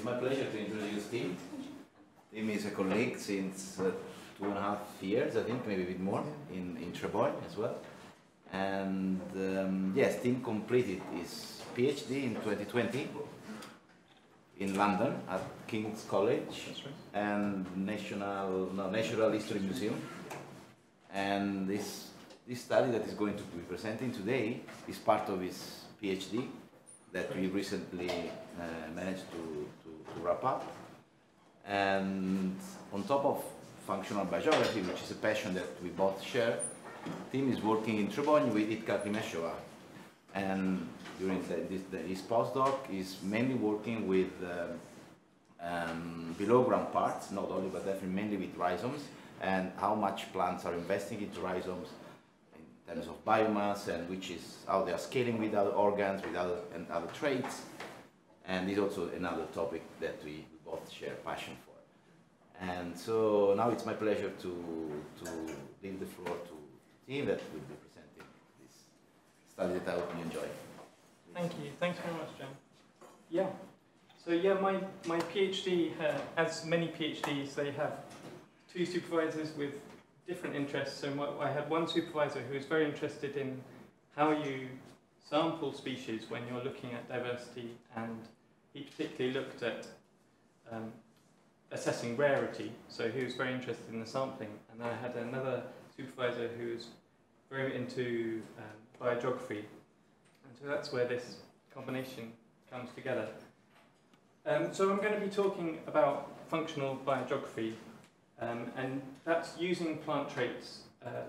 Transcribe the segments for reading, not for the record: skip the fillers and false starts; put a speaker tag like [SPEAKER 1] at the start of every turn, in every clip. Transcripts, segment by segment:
[SPEAKER 1] it's my pleasure to introduce Tim. Tim is a colleague since 2.5 years, I think, maybe a bit more, in Trebogne as well. And yes, Tim completed his PhD in 2020 in London at King's College and Natural History Museum. And this study that is going to be presenting today is part of his PhD that we recently managed to wrap up. And on top of functional biogeography, which is a passion that we both share, Tim is working in Trebogne with Itkar Rimeshova. And during his postdoc is mainly working with below-ground parts, not only, but definitely mainly with rhizomes, and how much plants are investing into rhizomes in terms of biomass, and how they are scaling with other organs, with other traits. And this is also another topic that we both share passion for. And so now it's my pleasure to leave the floor to Tim that will be presenting this study that I hope you enjoy.
[SPEAKER 2] Thank you. Thanks very much, John. Yeah. So yeah, my PhD, as many PhDs, they have two supervisors with different interests. So I had one supervisor who was very interested in how you sample species when you're looking at diversity, and he particularly looked at assessing rarity. So he was very interested in the sampling. And I had another supervisor who was very into biogeography. And so that's where this combination comes together. So I'm going to be talking about functional biogeography, and that's using plant traits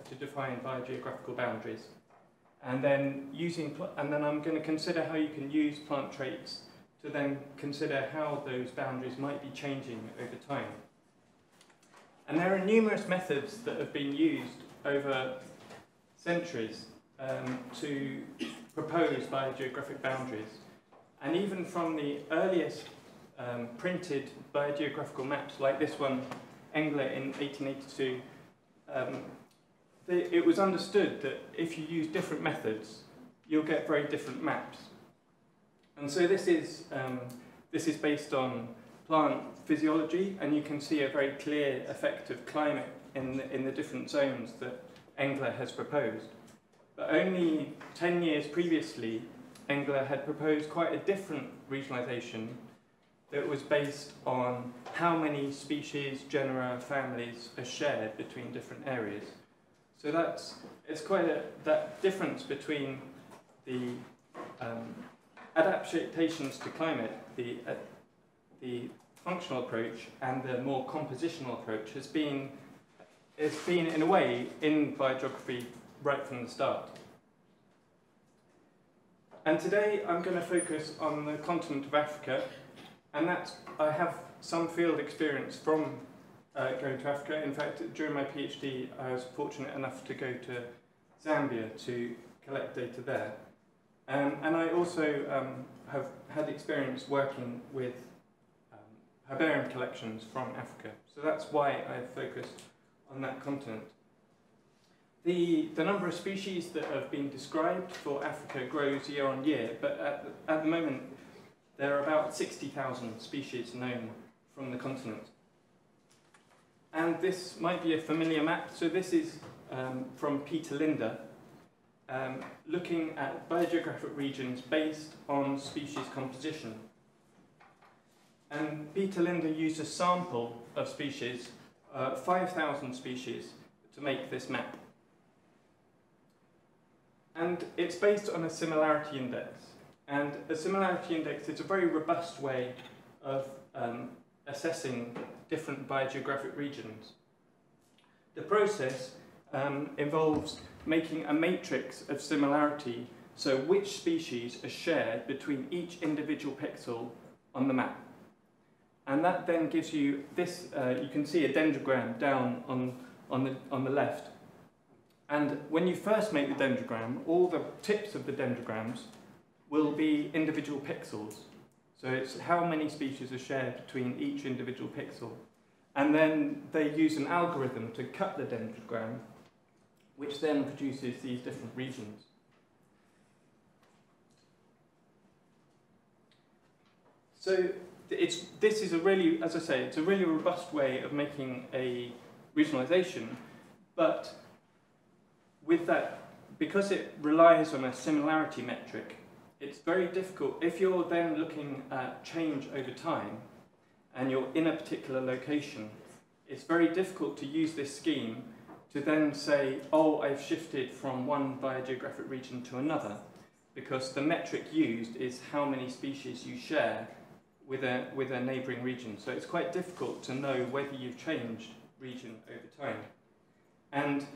[SPEAKER 2] to define biogeographical boundaries. And then I'm going to consider how you can use plant traits to then consider how those boundaries might be changing over time. And there are numerous methods that have been used over centuries to propose biogeographic boundaries. And even from the earliest printed biogeographical maps, like this one, Engler in 1882, it was understood that if you use different methods, you'll get very different maps. And so this is based on plant physiology, and you can see a very clear effect of climate in the different zones that Engler has proposed. But only 10 years previously, Engler had proposed quite a different regionalization that was based on how many species, genera, families are shared between different areas. So it's quite that difference between the adaptations to climate, the functional approach, and the more compositional approach has been in a way in biogeography right from the start. And today I'm going to focus on the continent of Africa, and I have some field experience from going to Africa. In fact, during my PhD I was fortunate enough to go to Zambia to collect data there. And I also have had experience working with herbarium collections from Africa. So that's why I focused on that continent. The number of species that have been described for Africa grows year on year, but at the moment there are about 60,000 species known from the continent. And this might be a familiar map. So this is from Peter Linder, looking at biogeographic regions based on species composition. And Peter Linder used a sample of species, 5,000 species, to make this map. And it's based on a similarity index. And a similarity index is a very robust way of assessing different biogeographic regions. The process involves making a matrix of similarity, so which species are shared between each individual pixel on the map. And that then gives you this, you can see a dendrogram down on the left. And when you first make the dendrogram, all the tips of the dendrograms will be individual pixels. So it's how many species are shared between each individual pixel. And then they use an algorithm to cut the dendrogram, which then produces these different regions. So this is a really, as I say, it's a really robust way of making a regionalisation, but with that, because it relies on a similarity metric, it's very difficult. If you're then looking at change over time, and you're in a particular location, it's very difficult to use this scheme to then say, oh, I've shifted from one biogeographic region to another, because the metric used is how many species you share with a neighbouring region. So it's quite difficult to know whether you've changed region over time. And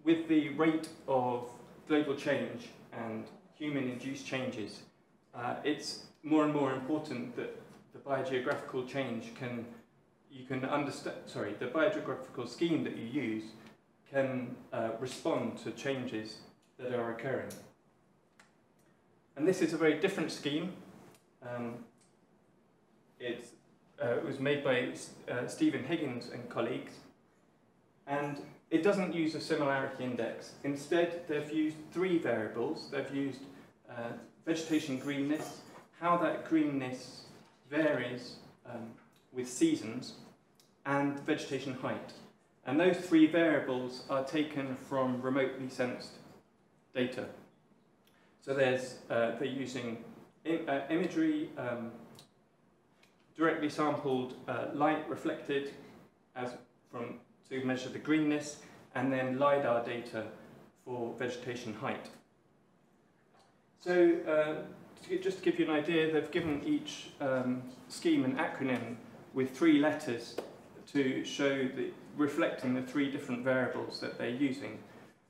[SPEAKER 2] with the rate of global change and human-induced changes, it's more and more important that the biogeographical change the biogeographical scheme that you use can respond to changes that are occurring. And this is a very different scheme. It was made by Stephen Higgins and colleagues, and it doesn't use a similarity index. Instead, they've used 3 variables. They've used vegetation greenness, how that greenness varies with seasons, and vegetation height. And those 3 variables are taken from remotely sensed data. So they're using imagery, directly sampled light reflected to measure the greenness, and then LiDAR data for vegetation height. So just to give you an idea, they've given each scheme an acronym with 3 letters to show reflecting the 3 different variables that they're using.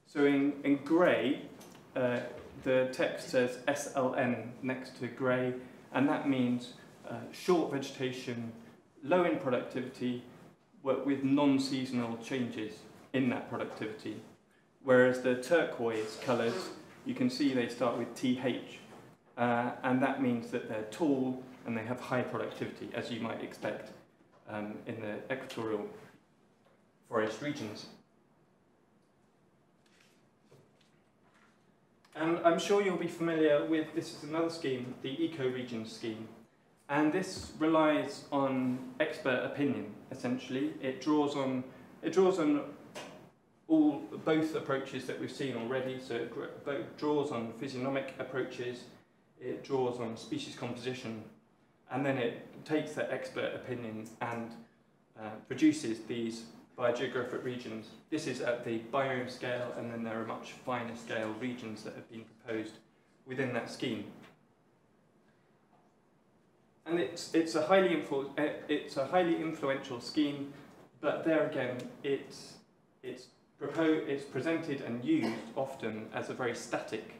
[SPEAKER 2] So in grey, the text says SLN next to grey, and that means short vegetation, low in productivity, with non-seasonal changes in that productivity. Whereas the turquoise colours, you can see they start with TH, and that means that they're tall and they have high productivity, as you might expect in the equatorial forest regions. And I'm sure you'll be familiar with, this is another scheme, the ecoregion scheme. And this relies on expert opinion, essentially. It draws on both approaches that we've seen already. So it draws on physiognomic approaches, it draws on species composition, and then it takes that expert opinion and produces these biogeographic regions. This is at the biome scale, and then there are much finer scale regions that have been proposed within that scheme. And it's a highly influential scheme, but there again, it's presented and used often as a very static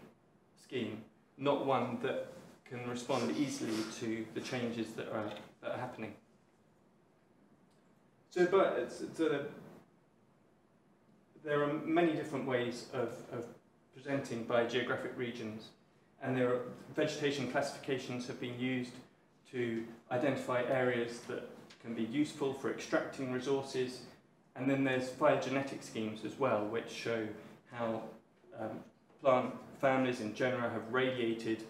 [SPEAKER 2] scheme, not one that can respond easily to the changes that are happening. So, there are many different ways of presenting biogeographic regions, and there are vegetation classifications have been used to identify areas that can be useful for extracting resources, and then there's phylogenetic schemes as well, which show how plant families in general have radiated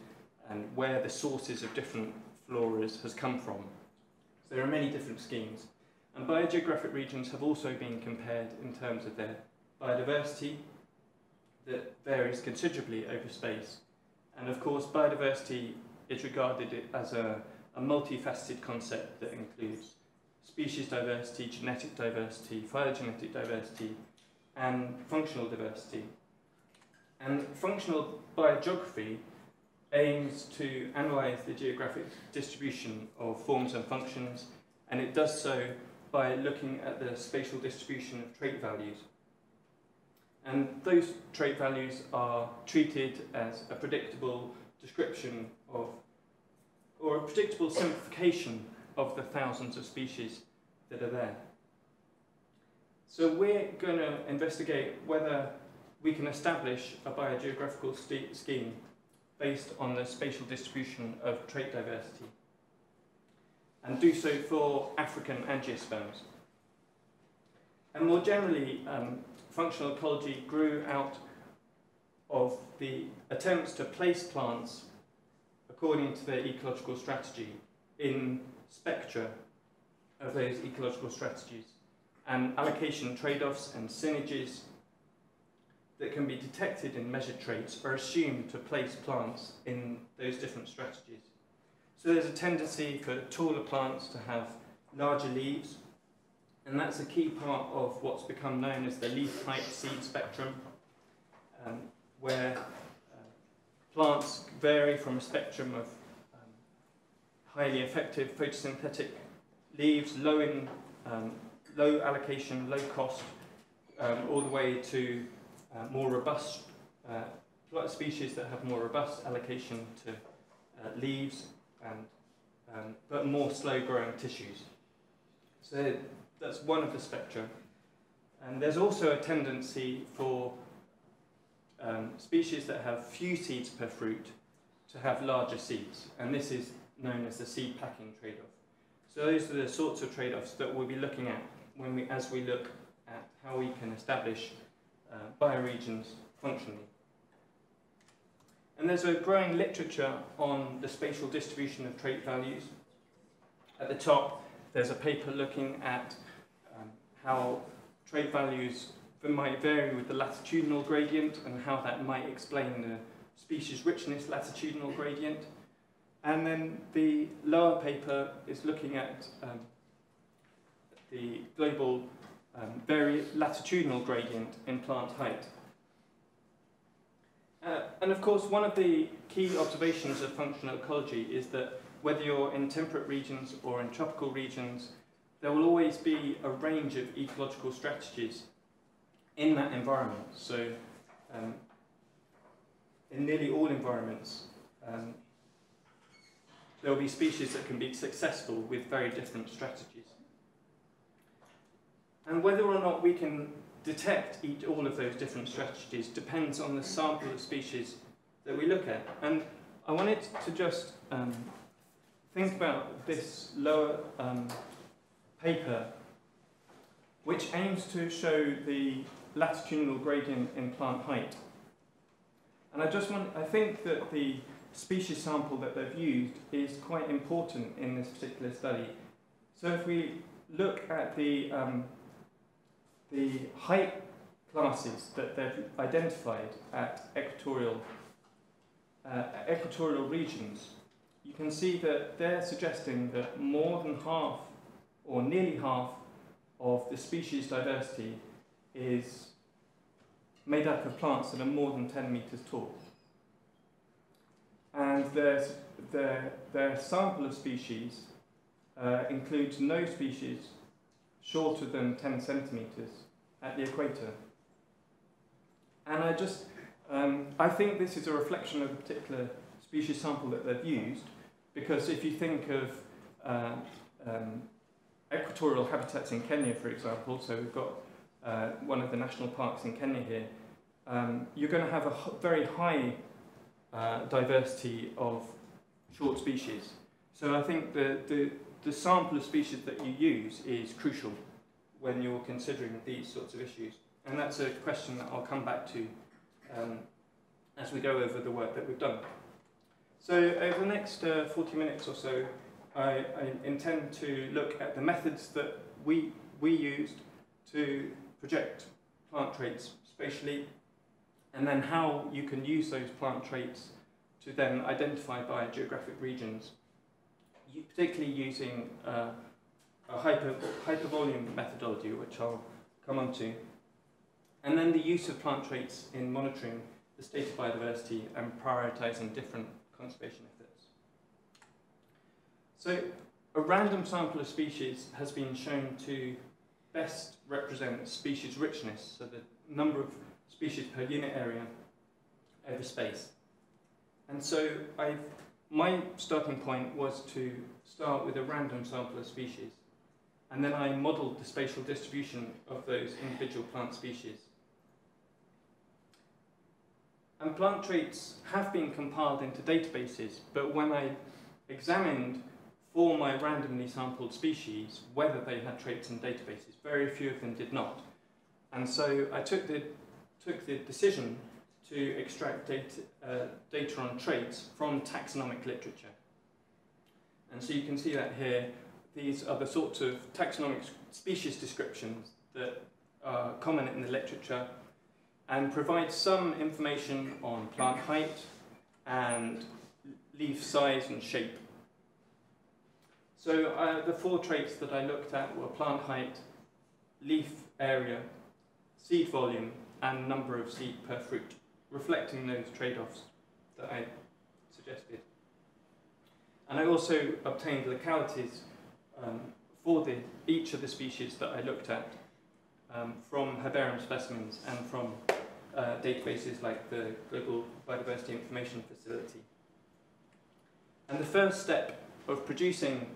[SPEAKER 2] and where the sources of different floras has come from. So there are many different schemes. And biogeographic regions have also been compared in terms of their biodiversity that varies considerably over space. And of course, biodiversity is regarded as a multifaceted concept that includes species diversity, genetic diversity, phylogenetic diversity, and functional diversity. And functional biogeography aims to analyse the geographic distribution of forms and functions, and it does so by looking at the spatial distribution of trait values. And those trait values are treated as a predictable description of, or a predictable simplification of the thousands of species that are there. So we're going to investigate whether we can establish a biogeographical scheme based on the spatial distribution of trait diversity, and do so for African angiosperms. And more generally, functional ecology grew out of the attempts to place plants according to their ecological strategy in spectra of those ecological strategies, and allocation trade-offs and synergies that can be detected in measured traits are assumed to place plants in those different strategies. So there's a tendency for taller plants to have larger leaves, and that's a key part of what's become known as the leaf height seed spectrum, where plants vary from a spectrum of highly effective photosynthetic leaves, low allocation, low cost, all the way to more robust species that have more robust allocation to leaves and but more slow-growing tissues. So that's one of the spectra. And there's also a tendency for species that have few seeds per fruit to have larger seeds, and this is known as the seed packing trade-off. So those are the sorts of trade-offs that we'll be looking at as we look at how we can establish bioregions functionally. And there's a growing literature on the spatial distribution of trait values. At the top, there's a paper looking at how trait values might vary with the latitudinal gradient and how that might explain the species richness latitudinal gradient. And then the lower paper is looking at the global latitudinal gradient in plant height. And of course, one of the key observations of functional ecology is that whether you're in temperate regions or in tropical regions, there will always be a range of ecological strategies in that environment. So in nearly all environments, there will be species that can be successful with very different strategies. And whether or not we can detect all of those different strategies depends on the sample of species that we look at. And I wanted to just think about this lower paper, which aims to show the latitudinal gradient in plant height. And I think that the species sample that they've used is quite important in this particular study. So if we look at the height classes that they've identified at equatorial regions, you can see that they're suggesting that more than half, or nearly half, of the species diversity is made up of plants that are more than 10 meters tall. And their sample of species includes no species shorter than 10 centimeters at the equator. And I think this is a reflection of the particular species sample that they've used, because if you think of equatorial habitats in Kenya, for example, so we've got one of the national parks in Kenya here, you're going to have a very high diversity of short species. So I think the sample of species that you use is crucial when you're considering these sorts of issues. And that's a question that I'll come back to as we go over the work that we've done. So over the next 40 minutes or so, I intend to look at the methods that we used to project plant traits spatially, and then how you can use those plant traits to then identify biogeographic regions, particularly using a hypervolume methodology, which I'll come on to, and then the use of plant traits in monitoring the state of biodiversity and prioritising different conservation efforts. So a random sample of species has been shown to best represent species richness, so the number of species per unit area over space. And so my starting point was to start with a random sample of species, and then I modelled the spatial distribution of those individual plant species. And plant traits have been compiled into databases, but when I examined for my randomly sampled species whether they had traits in databases, very few of them did not. And so I took the decision to extract data on traits from taxonomic literature. And so you can see that here. These are the sorts of taxonomic species descriptions that are common in the literature and provide some information on plant height and leaf size and shape. So the 4 traits that I looked at were plant height, leaf area, seed volume, and number of seed per fruit, reflecting those trade-offs that I suggested. And I also obtained localities for each of the species that I looked at from herbarium specimens and from databases like the Global Biodiversity Information Facility. And the first step of producing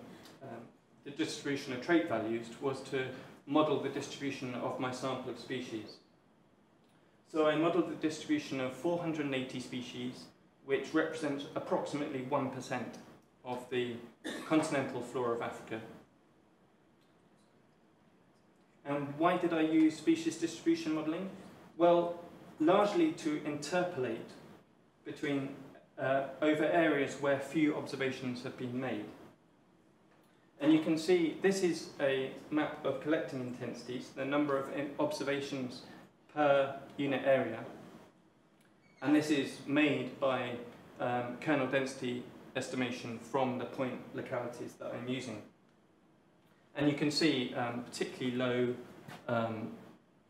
[SPEAKER 2] the distribution of trait values was to model the distribution of my sample of species. So I modelled the distribution of 480 species, which represents approximately 1% of the continental flora of Africa. And why did I use species distribution modelling? Well, largely to interpolate between over areas where few observations have been made. And you can see this is a map of collecting intensities, the number of observations per unit area. And this is made by kernel density estimation from the point localities that I'm using. And you can see particularly low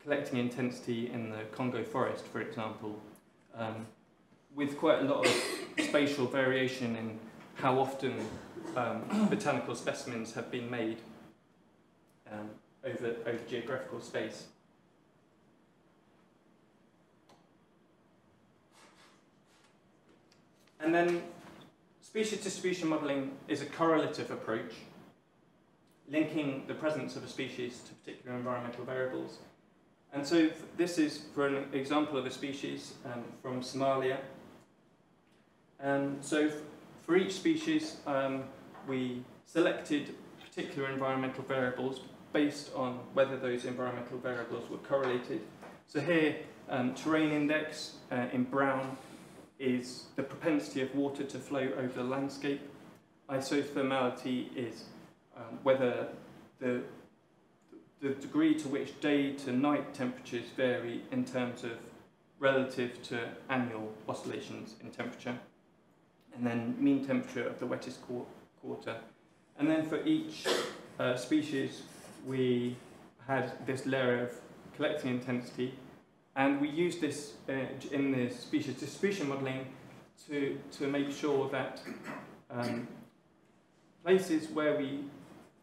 [SPEAKER 2] collecting intensity in the Congo forest, for example, with quite a lot of spatial variation in how often botanical specimens have been made over geographical space. And then species distribution modelling is a correlative approach, linking the presence of a species to particular environmental variables. And so this is for an example of a species from Somalia. So for each species, we selected particular environmental variables based on whether those environmental variables were correlated. So here, terrain index in brown is the propensity of water to flow over the landscape. Isothermality is whether the degree to which day to night temperatures vary in terms of relative to annual oscillations in temperature. And then mean temperature of the wettest quarter. And then for each species, we had this layer of collecting intensity, and we used this in the species distribution modelling to make sure that places where we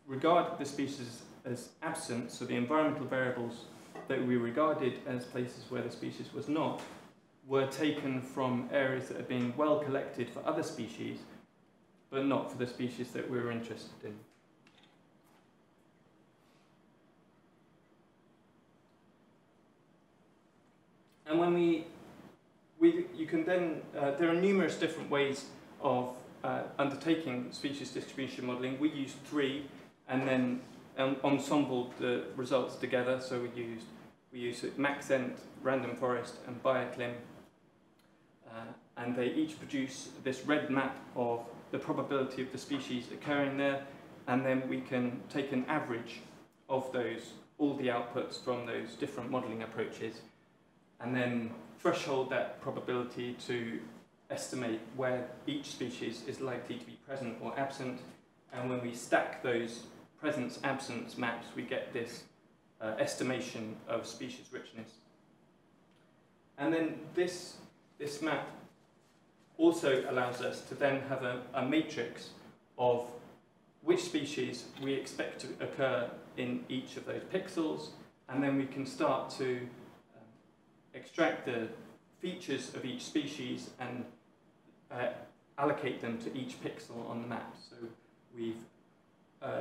[SPEAKER 2] regard the species as absent, so the environmental variables that we regarded as places where the species was not, were taken from areas that are being well collected for other species, but not for the species that we were interested in. And when you can then, there are numerous different ways of undertaking species distribution modelling. We used 3 and then ensembled the results together. So we used Maxent, Random Forest and Bioclim. And they each produce this red map of the probability of the species occurring there, and then we can take an average of those, all the outputs from those different modelling approaches, and then threshold that probability to estimate where each species is likely to be present or absent. And when we stack those presence-absence maps, we get this estimation of species richness. And then this map also allows us to then have a matrix of which species we expect to occur in each of those pixels, and then we can start to extract the features of each species and allocate them to each pixel on the map. So we've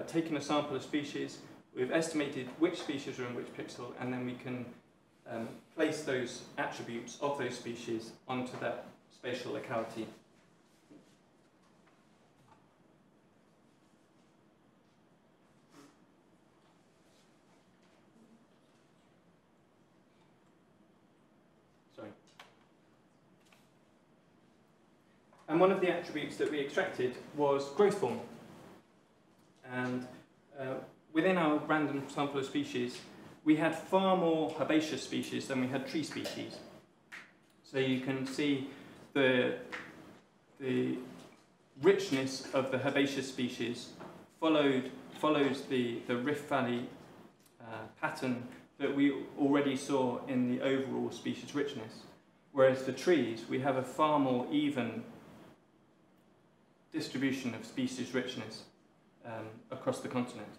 [SPEAKER 2] taken a sample of species, we've estimated which species are in which pixel, and then we can place those attributes of those species onto that spatial locality. Sorry. And one of the attributes that we extracted was growth form. And within our random sample of species, we had far more herbaceous species than we had tree species. So you can see the richness of the herbaceous species follows the Rift Valley pattern that we already saw in the overall species richness. Whereas the trees, we have a far more even distribution of species richness across the continent.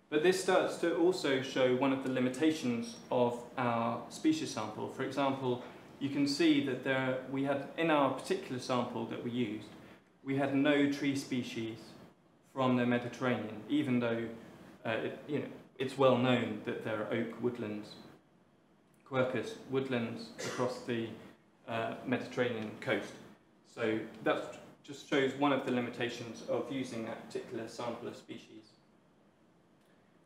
[SPEAKER 2] But this starts to also show one of the limitations of our species sample. For example, you can see that we had, in our particular sample that we used, we had no tree species from the Mediterranean, even though it's well known that there are oak woodlands, quercus woodlands across the Mediterranean coast. So that just shows one of the limitations of using that particular sample of species.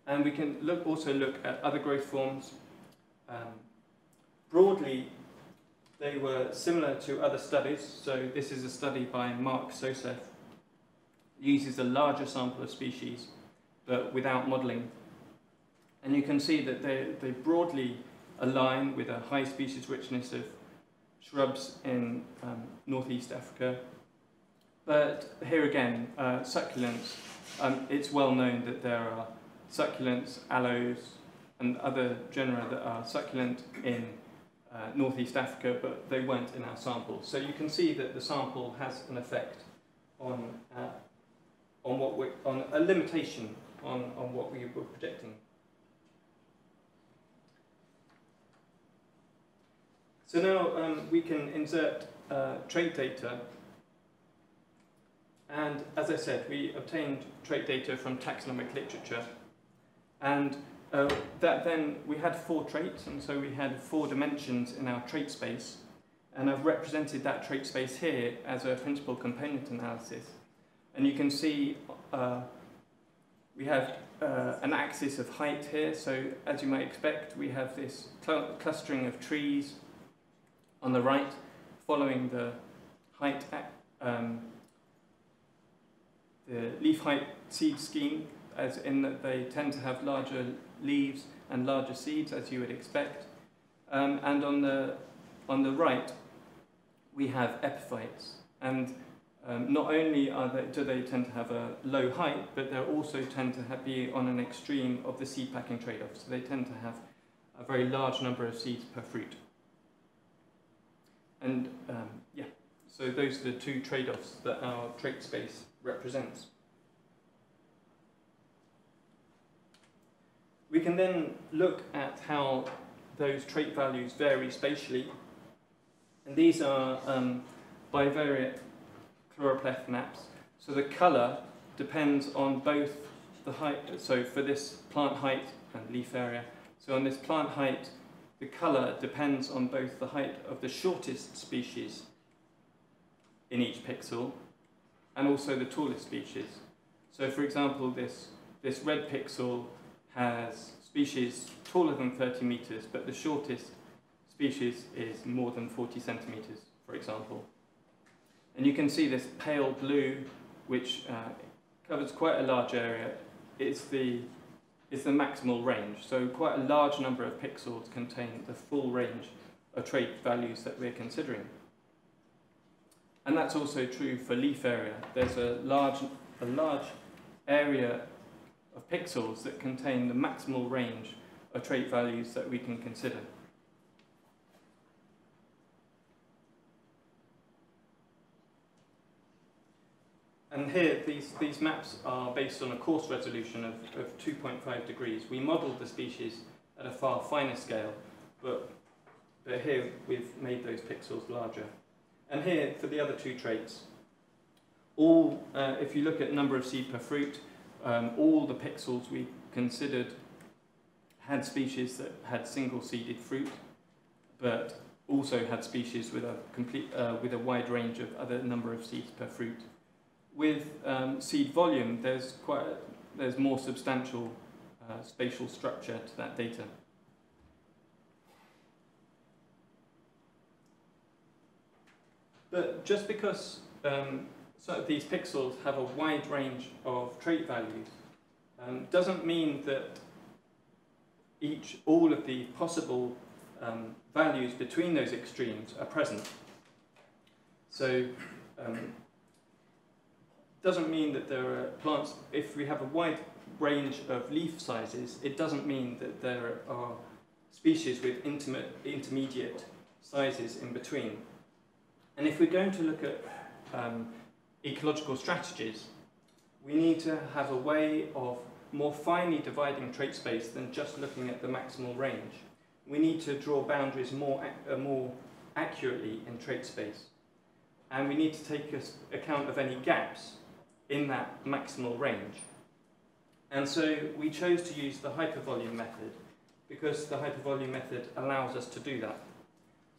[SPEAKER 2] And we can also look at other growth forms. Broadly, they were similar to other studies. So this is a study by Mark Sosef. Uses a larger sample of species, but without modelling. And you can see that they broadly align with a high species richness of shrubs in northeast Africa. But here again, succulents, it's well known that there are succulents, aloes, and other genera that are succulent in northeast Africa, but they weren't in our sample. So you can see that the sample has an effect on a limitation on what we were predicting. So now we can insert trait data, and as I said, we obtained trait data from taxonomic literature, and that then we had 4 traits, and so we had 4 dimensions in our trait space, and I've represented that trait space here as a principal component analysis. And you can see we have an axis of height here, so as you might expect, we have this clustering of trees on the right, following the height, the leaf height seed scheme, as in that they tend to have larger leaves and larger seeds, as you would expect. And on the right, we have epiphytes, and not only do they tend to have a low height, but they also tend to be on an extreme of the seed packing trade-off. So they tend to have a very large number of seeds per fruit. And yeah, so those are the 2 trade-offs that our trait space represents. We can then look at how those trait values vary spatially. And these are bivariate chloropleph maps. So the colour depends on both the height, so for this plant height and leaf area. So on this plant height, the colour depends on both the height of the shortest species in each pixel and also the tallest species. So for example, this red pixel has species taller than 30 meters, but the shortest species is more than 40 centimeters, for example. And you can see this pale blue, which covers quite a large area, is the maximal range. So quite a large number of pixels contain the full range of trait values that we're considering. And that's also true for leaf area. There's a large area of pixels that contain the maximal range of trait values that we can consider. And here, these maps are based on a coarse resolution of 2.5 degrees. We modelled the species at a far finer scale, but here we've made those pixels larger. And here, for the other 2 traits, if you look at number of seed per fruit, all the pixels we considered had species that had single-seeded fruit, but also had species with a wide range of other number of seeds per fruit. With seed volume, there's more substantial spatial structure to that data. But just because these pixels have a wide range of trait values, doesn't mean that all of the possible values between those extremes are present. So doesn't mean that there are plants, if we have a wide range of leaf sizes, it doesn't mean that there are species with intermediate sizes in between. And if we're going to look at ecological strategies, we need to have a way of more finely dividing trait space than just looking at the maximal range. We need to draw boundaries more accurately in trait space. And we need to take account of any gaps in that maximal range. And so we chose to use the hypervolume method because the hypervolume method allows us to do that.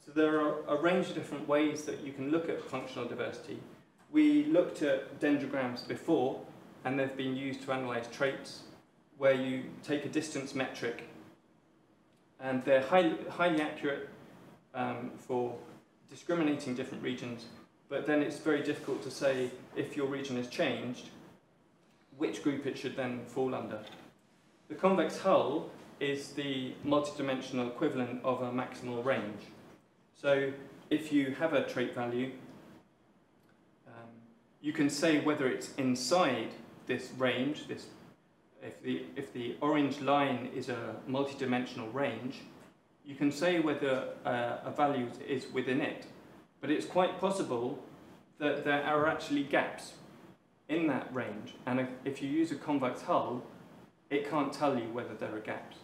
[SPEAKER 2] So there are a range of different ways that you can look at functional diversity. We looked at dendrograms before, and they've been used to analyse traits, where you take a distance metric, and they're highly accurate for discriminating different regions, but then it's very difficult to say if your region has changed, which group it should then fall under. The convex hull is the multidimensional equivalent of a maximal range. So if you have a trait value, you can say whether it's inside this range, if the orange line is a multidimensional range, you can say whether a value is within it. But it's quite possible that there are actually gaps in that range, and if you use a convex hull, it can't tell you whether there are gaps.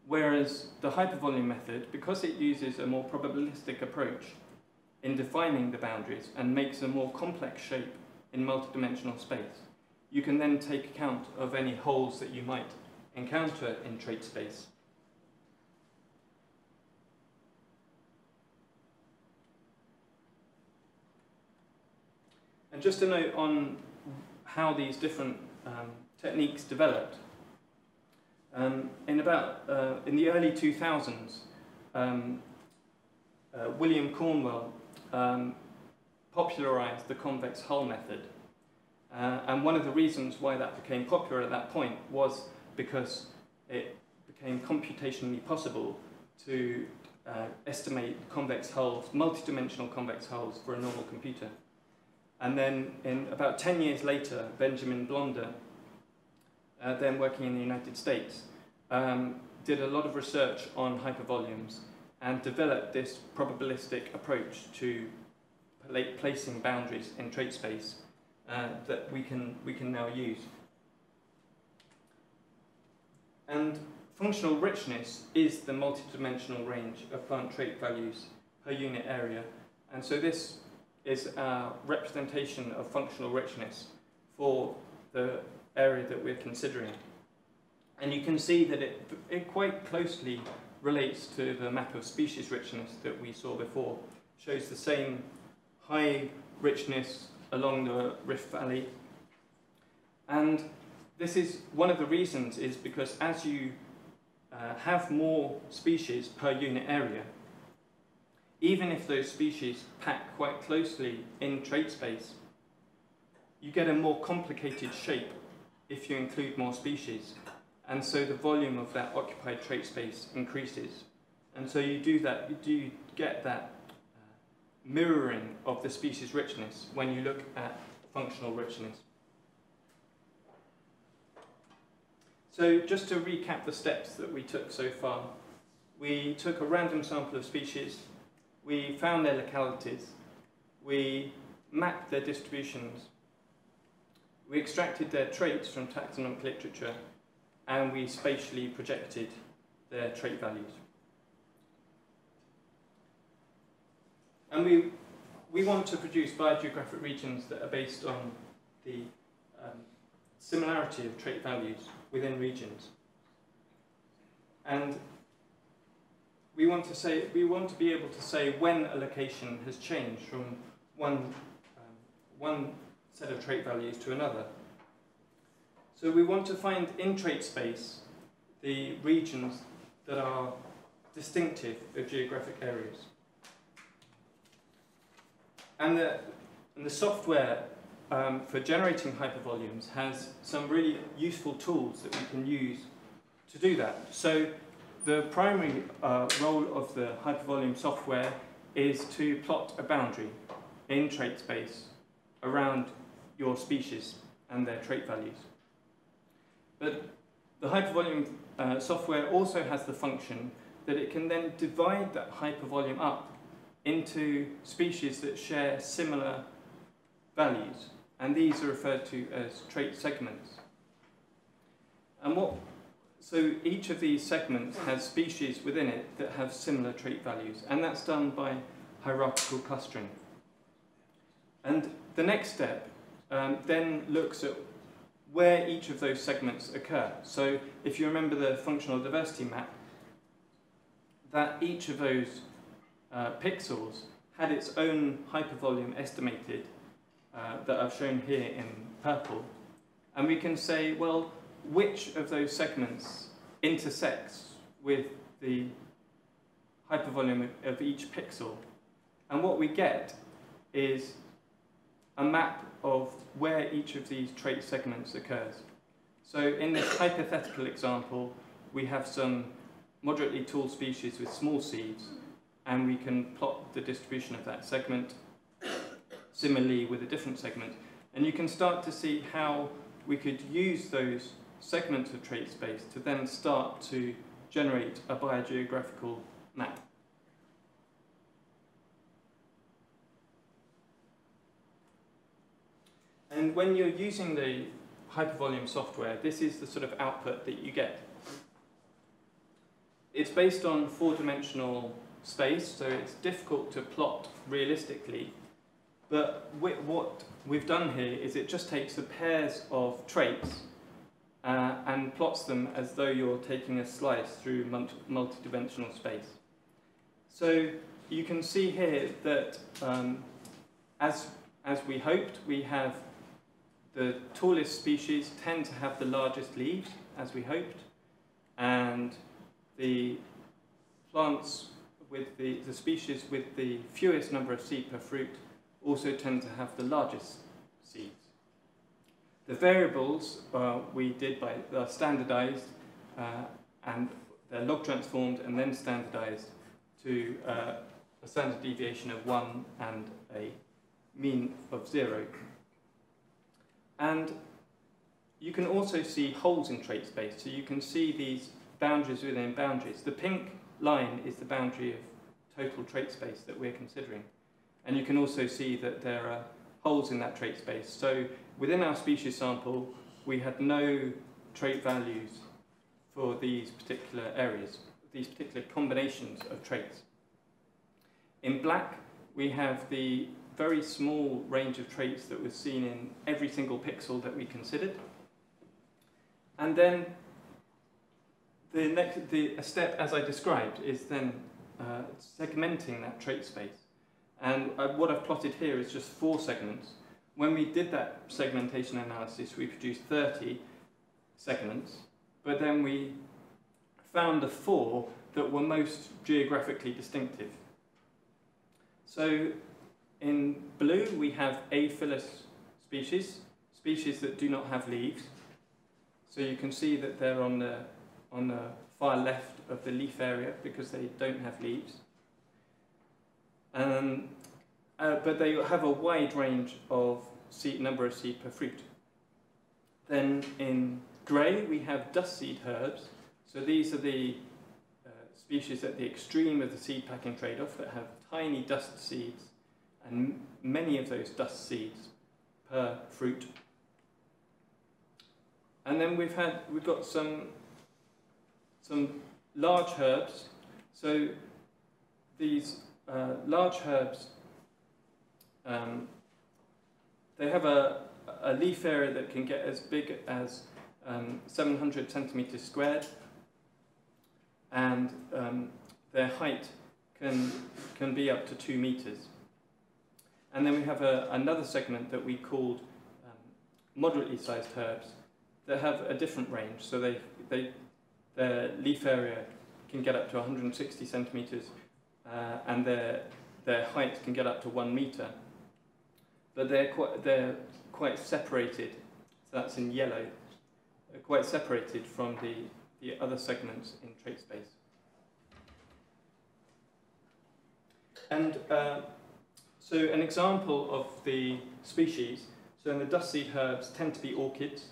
[SPEAKER 2] Whereas the hypervolume method, because it uses a more probabilistic approach in defining the boundaries and makes a more complex shape in multidimensional space, you can then take account of any holes that you might encounter in trait space. And just a note on how these different techniques developed. In the early 2000s, William Cornwell popularised the convex hull method. And one of the reasons why that became popular at that point was because it became computationally possible to estimate convex hulls, multidimensional convex hulls for a normal computer. And then, about 10 years later, Benjamin Blonder, then working in the United States, did a lot of research on hypervolumes and developed this probabilistic approach to placing boundaries in trait space that we can now use. And functional richness is the multidimensional range of plant trait values per unit area, and so this is our representation of functional richness for the area that we're considering. And you can see that it quite closely relates to the map of species richness that we saw before. It shows the same high richness along the Rift Valley. And this is one of the reasons is because as you have more species per unit area, even if those species pack quite closely in trait space, you get a more complicated shape if you include more species. And so the volume of that occupied trait space increases. And so you do get that mirroring of the species richness when you look at functional richness. So just to recap the steps that we took so far, we took a random sample of species, we found their localities, we mapped their distributions, we extracted their traits from taxonomic literature, and we spatially projected their trait values. And we want to produce biogeographic regions that are based on the similarity of trait values within regions. And we want to be able to say when a location has changed from one set of trait values to another. So we want to find in trait space the regions that are distinctive of geographic areas. And the software for generating hypervolumes, has some really useful tools that we can use to do that. So the primary role of the hypervolume software is to plot a boundary in trait space around your species and their trait values. But the hypervolume software also has the function that it can then divide that hypervolume up into species that share similar values, and these are referred to as trait segments. And so each of these segments has species within it that have similar trait values, and that's done by hierarchical clustering. And the next step then looks at where each of those segments occur. So if you remember the functional diversity map, that each of those pixels had its own hypervolume estimated that I've shown here in purple. And we can say, well, which of those segments intersects with the hypervolume of each pixel? And what we get is a map of where each of these trait segments occurs. So in this hypothetical example, we have some moderately tall species with small seeds, and we can plot the distribution of that segment similarly with a different segment. And you can start to see how we could use those segments of trait space to then start to generate a biogeographical map. And when you're using the hypervolume software, this is the sort of output that you get. It's based on four-dimensional space, so it's difficult to plot realistically. But what we've done here is it just takes the pairs of traits and plots them as though you're taking a slice through multi-dimensional space. So you can see here that as we hoped, we have the tallest species tend to have the largest leaves, as we hoped, and the plants with the species with the fewest number of seed per fruit also tend to have the largest seeds. The variables we did by standardized and they're log transformed and then standardized to a standard deviation of 1 and a mean of 0. And you can also see holes in trait space, so you can see these boundaries within boundaries. The pink line is the boundary of total trait space that we're considering. And you can also see that there are holes in that trait space. So within our species sample, we had no trait values for these particular areas, these particular combinations of traits. In black, we have the very small range of traits that was seen in every single pixel that we considered. And then a step, as I described, is then segmenting that trait space. And what I've plotted here is just 4 segments. When we did that segmentation analysis, we produced 30 segments, but then we found the 4 that were most geographically distinctive. So in blue, we have aphyllous species, species that do not have leaves. So you can see that they're on the far left of the leaf area because they don't have leaves. But they have a wide range of number of seed per fruit. Then in grey, we have dust seed herbs. So these are the species at the extreme of the seed packing trade-off that have tiny dust seeds and many of those dust seeds per fruit. And then we've got some large herbs. So these large herbs, they have a leaf area that can get as big as 700 centimeters squared, and their height can be up to 2 meters. And then we have another segment that we called moderately sized herbs that have a different range. So their leaf area can get up to 160 centimeters, and their height can get up to 1 meter. But they're quite separated, so that's in yellow, quite separated from the other segments in trait space. And so an example of the species, so in the dust seed herbs tend to be orchids,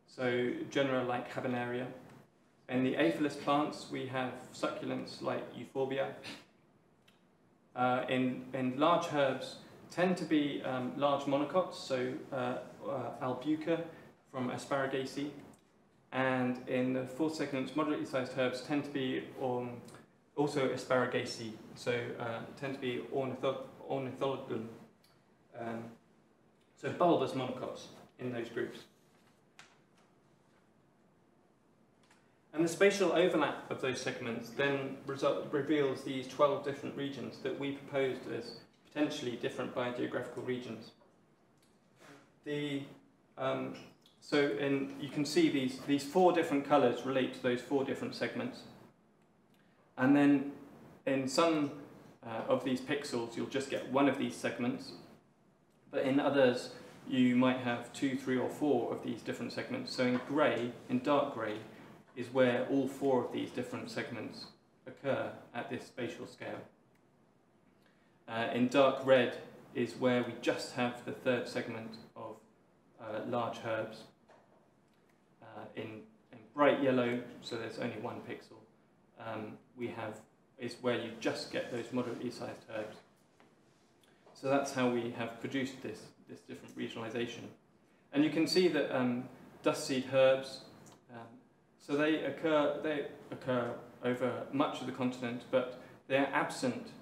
[SPEAKER 2] so genera like Habenaria. In the aphis plants we have succulents like Euphorbia. In large herbs tend to be large monocots, so Albuca from Asparagaceae. And in the fourth segments, moderately sized herbs tend to be also Asparagaceae, so tend to be ornithologal, so bulbous monocots in those groups. And the spatial overlap of those segments then reveals these 12 different regions that we proposed as potentially different biogeographical regions. You can see these 4 different colours relate to those 4 different segments. And then in some of these pixels you'll just get one of these segments, but in others you might have 2, 3 or 4 of these different segments. So in grey, in dark grey, is where all 4 of these different segments occur at this spatial scale. In dark red is where we just have the 3rd segment of large herbs. In bright yellow, so there's only 1 pixel, is where you just get those moderately sized herbs. So that's how we have produced this different regionalisation. And you can see that dust seed herbs, so they occur over much of the continent, but they're absent,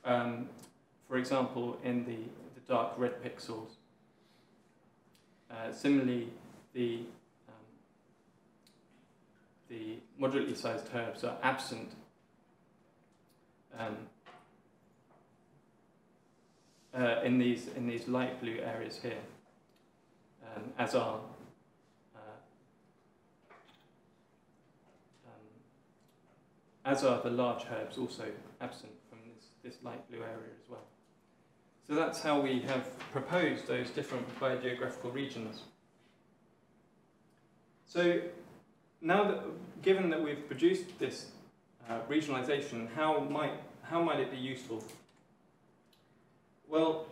[SPEAKER 2] for example, in the dark red pixels. Similarly, the moderately sized herbs are absent in these light blue areas here, as are the large herbs, also absent from this light blue area as well. So that's how we have proposed those different biogeographical regions. So now given that we've produced this regionalisation, how might it be useful? Well,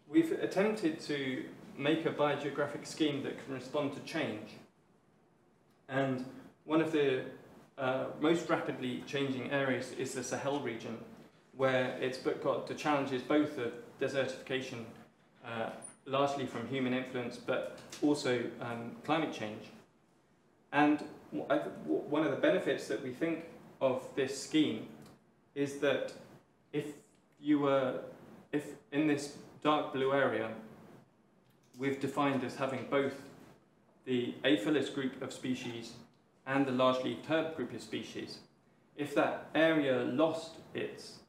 [SPEAKER 2] we've attempted to make a biogeographic scheme that can respond to change. And one of the most rapidly changing areas is the Sahel region, where it's got the challenges both of desertification, largely from human influence, but also climate change. And one of the benefits that we think of this scheme is that if in this dark blue area, we've defined as having both the aphis group of species and the large-leaved herb group of species. If that area lost its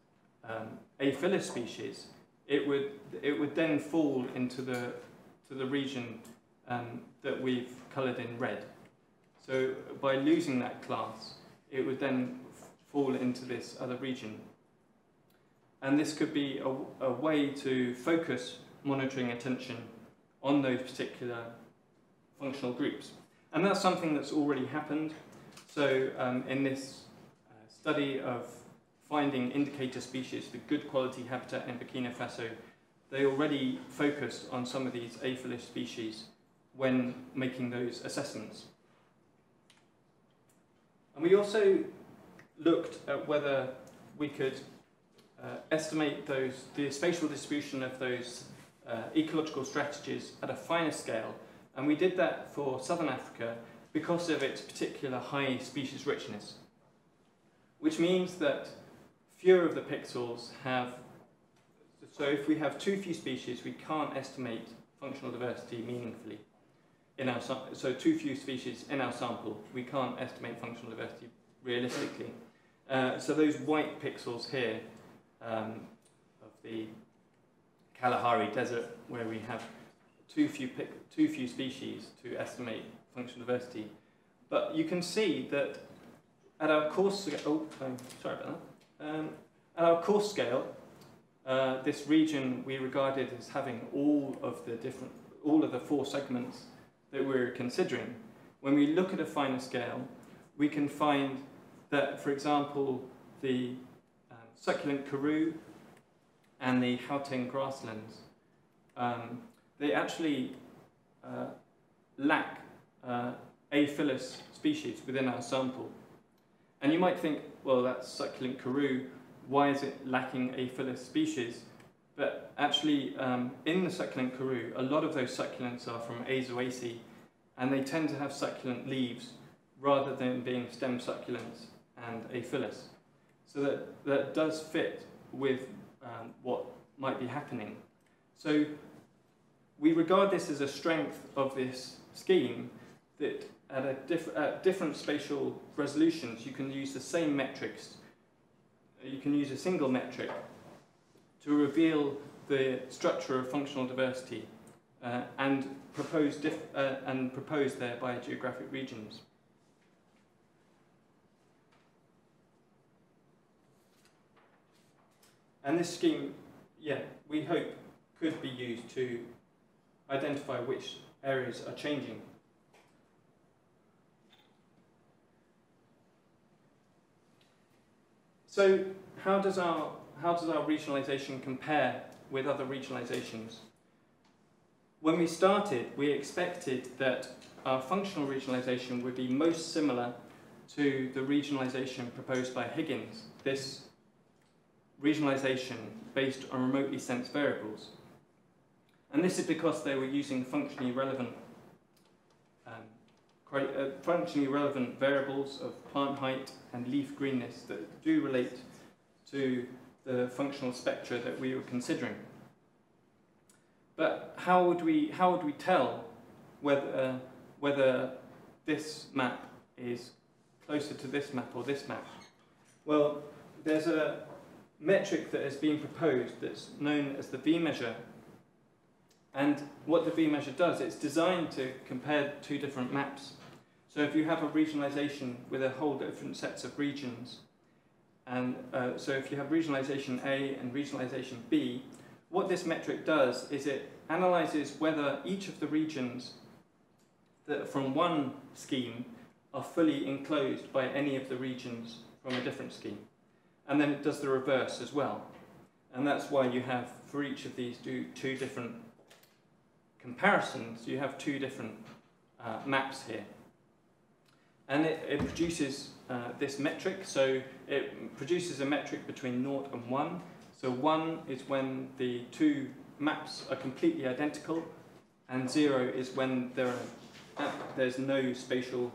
[SPEAKER 2] aphis species, it would then fall into the region that we've coloured in red. So by losing that class, it would then fall into this other region. And this could be a way to focus monitoring attention on those particular functional groups. And that's something that's already happened. So in this study of finding indicator species for good quality habitat in Burkina Faso, they already focused on some of these aphis species when making those assessments. And we also looked at whether we could estimate the spatial distribution of those ecological strategies at a finer scale. And we did that for Southern Africa because of its particular high species richness, which means that fewer of the pixels have, so if we have too few species, we can't estimate functional diversity meaningfully. So too few species in our sample, we can't estimate functional diversity realistically. So those white pixels here of the Kalahari Desert, where we have too few species to estimate functional diversity. But you can see that at our coarse scale, at our coarse scale, this region we regarded as having all of the different, all of the 4 segments that we're considering, when we look at a finer scale, we can find that, for example, the succulent karoo and the Hauteng grasslands, they actually lack aphyllous species within our sample. And you might think, well, that's succulent karoo, why is it lacking aphyllous species? But actually, in the succulent karoo, a lot of those succulents are from Azoaceae, and they tend to have succulent leaves rather than being stem succulents and aphyllous. So that does fit with what might be happening. So we regard this as a strength of this scheme, that at different spatial resolutions you can use the same metrics. You can use a single metric to reveal the structure of functional diversity and propose their biogeographic regions. And this scheme, we hope, could be used to identify which areas are changing. So how does our regionalisation compare with other regionalisations? When we started, we expected that our functional regionalisation would be most similar to the regionalisation proposed by Higgins, this regionalisation based on remotely sensed variables. And this is because they were using functionally relevant variables of plant height and leaf greenness that do relate to the functional spectra that we were considering. But how would we tell whether this map is closer to this map or this map? Well, there's a metric that has been proposed that's known as the V-measure. And what the V-measure does, it's designed to compare 2 different maps. So if you have a regionalisation with a whole different sets of regions, and so if you have regionalisation A and regionalisation B, what this metric does is it analyses whether each of the regions that from one scheme are fully enclosed by any of the regions from a different scheme. And then it does the reverse as well. And that's why you have, for each of these 2 different comparisons, you have 2 different maps here. And it produces this metric, so it produces a metric between 0 and 1. So 1 is when the 2 maps are completely identical, and 0 is when there's no spatial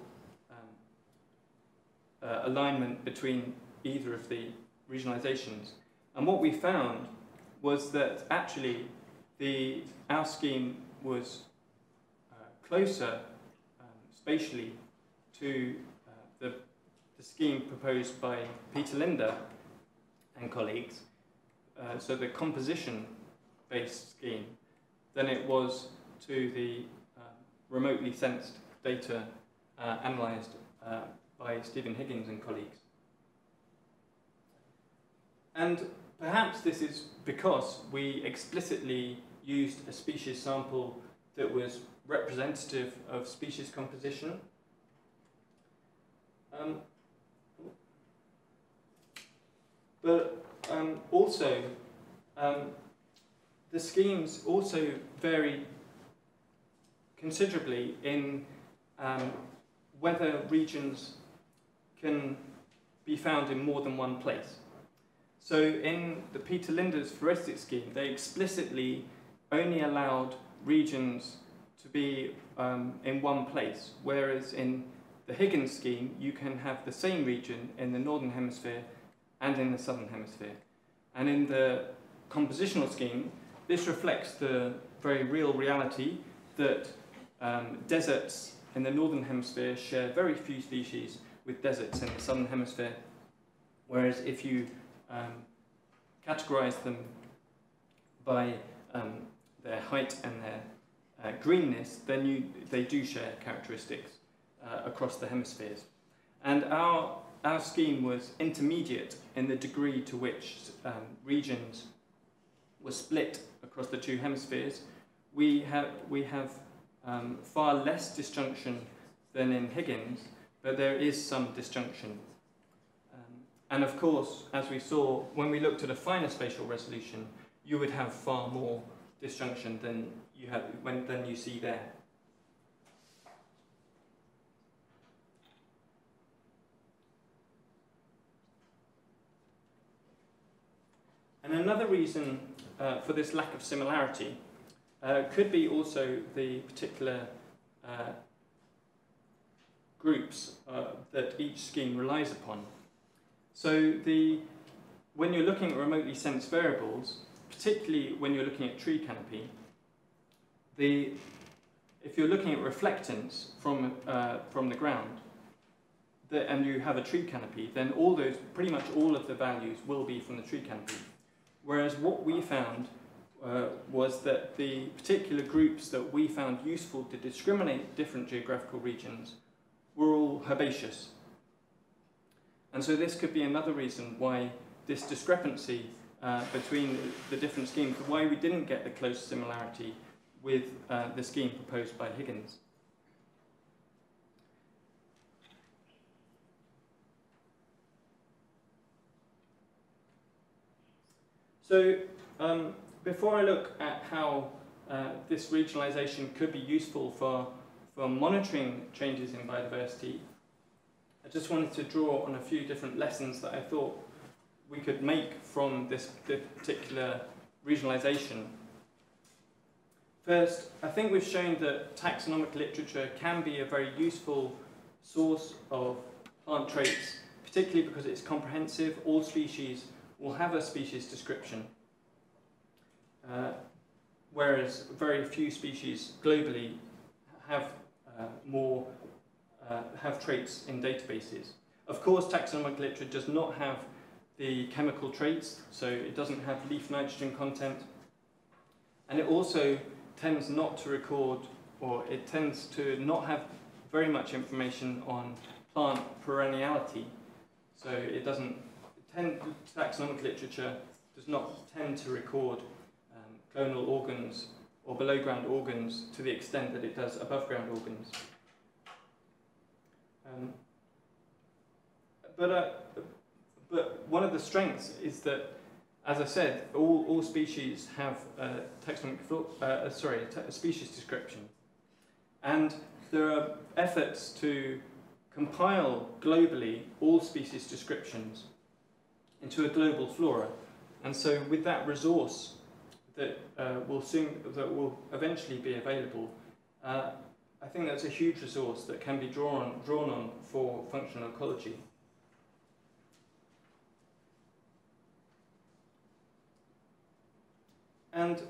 [SPEAKER 2] alignment between either of the regionalizations. And what we found was that actually our scheme was closer spatially to the scheme proposed by Peter Linder and colleagues, so the composition-based scheme, than it was to the remotely sensed data analysed by Stephen Higgins and colleagues. And perhaps this is because we explicitly used a species sample that was representative of species composition. But also, the schemes also vary considerably in whether regions can be found in more than one place. So in the Peter Linder's floristic scheme, they explicitly only allowed regions to be in one place, whereas in the Higgins scheme, you can have the same region in the northern hemisphere and in the southern hemisphere. And in the compositional scheme, this reflects the very real reality that deserts in the northern hemisphere share very few species with deserts in the southern hemisphere, whereas if you categorize them by their height and their greenness, then they do share characteristics across the hemispheres. And our scheme was intermediate in the degree to which regions were split across the 2 hemispheres, we have far less disjunction than in Higgins, but there is some disjunction. And of course, as we saw, when we looked at a finer spatial resolution, you would have far more disjunction than you see there. And another reason for this lack of similarity could be also the particular groups that each scheme relies upon. So when you're looking at remotely sensed variables, particularly when you're looking at tree canopy, if you're looking at reflectance from the ground, and you have a tree canopy, then pretty much all of the values will be from the tree canopy. Whereas what we found was that the particular groups that we found useful to discriminate different geographical regions were all herbaceous. And so this could be another reason why this discrepancy between the different schemes, why we didn't get the close similarity with the scheme proposed by Higgins. So before I look at how this regionalization could be useful for monitoring changes in biodiversity, I just wanted to draw on a few different lessons that I thought we could make from this particular regionalization. First, I think we've shown that taxonomic literature can be a very useful source of plant traits, particularly because it's comprehensive. All species will have a species description, whereas very few species globally have have traits in databases. Of course, taxonomic literature does not have the chemical traits, so it doesn't have leaf nitrogen content, and it also tends not to record, or it tends to not have very much information on plant perenniality. So it doesn't taxonomic literature does not tend to record clonal organs or below ground organs to the extent that it does above ground organs. But one of the strengths is that, as I said, all species have a species description, and there are efforts to compile globally all species descriptions into a global flora, and so with that resource that will eventually be available, I think that's a huge resource that can be drawn on for functional ecology. And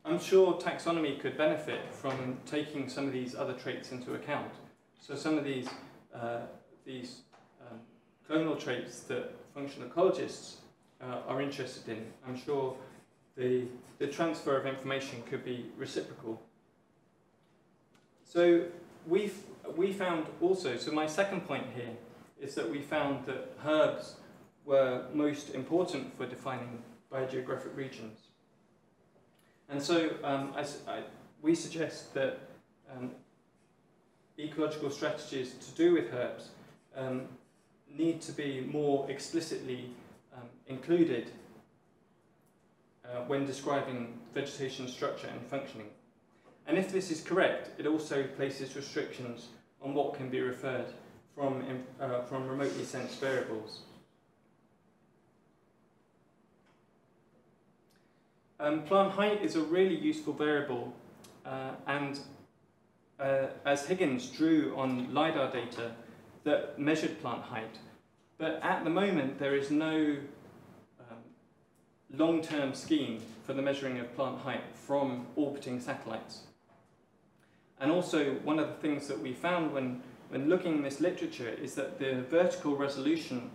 [SPEAKER 2] I'm sure taxonomy could benefit from taking some of these other traits into account. So some of these clonal traits that functional ecologists are interested in, I'm sure the transfer of information could be reciprocal. So we found also, so my second point here is that we found that herbs were most important for defining biogeographic regions. And so we suggest that ecological strategies to do with herbs need to be more explicitly included when describing vegetation structure and functioning. And if this is correct, it also places restrictions on what can be referred from remotely sensed variables. Plant height is a really useful variable, and as Higgins drew on LiDAR data that measured plant height, but at the moment there is no long-term scheme for the measuring of plant height from orbiting satellites. And also, one of the things that we found when looking in this literature is that the vertical resolution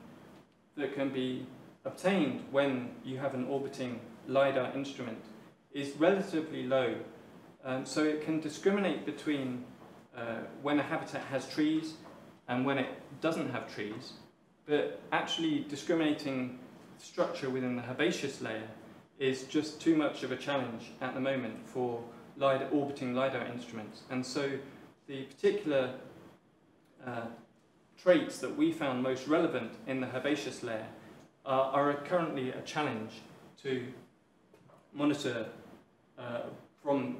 [SPEAKER 2] that can be obtained when you have an orbiting LiDAR instrument is relatively low. So it can discriminate between when a habitat has trees and when it doesn't have trees, but actually discriminating structure within the herbaceous layer is just too much of a challenge at the moment for orbiting LiDAR instruments. And so the particular traits that we found most relevant in the herbaceous layer are currently a challenge to monitor from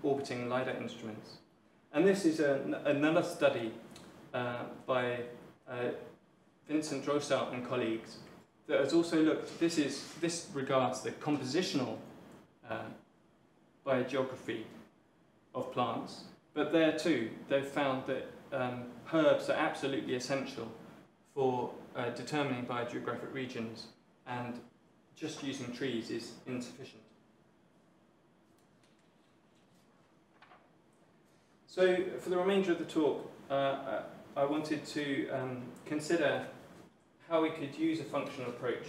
[SPEAKER 2] orbiting LiDAR instruments. And this is another study by Vincent Drossart and colleagues that has also looked, this regards the compositional biogeography of plants, but there too they've found that herbs are absolutely essential for determining biogeographic regions, and just using trees is insufficient. So for the remainder of the talk, I wanted to consider how we could use a functional approach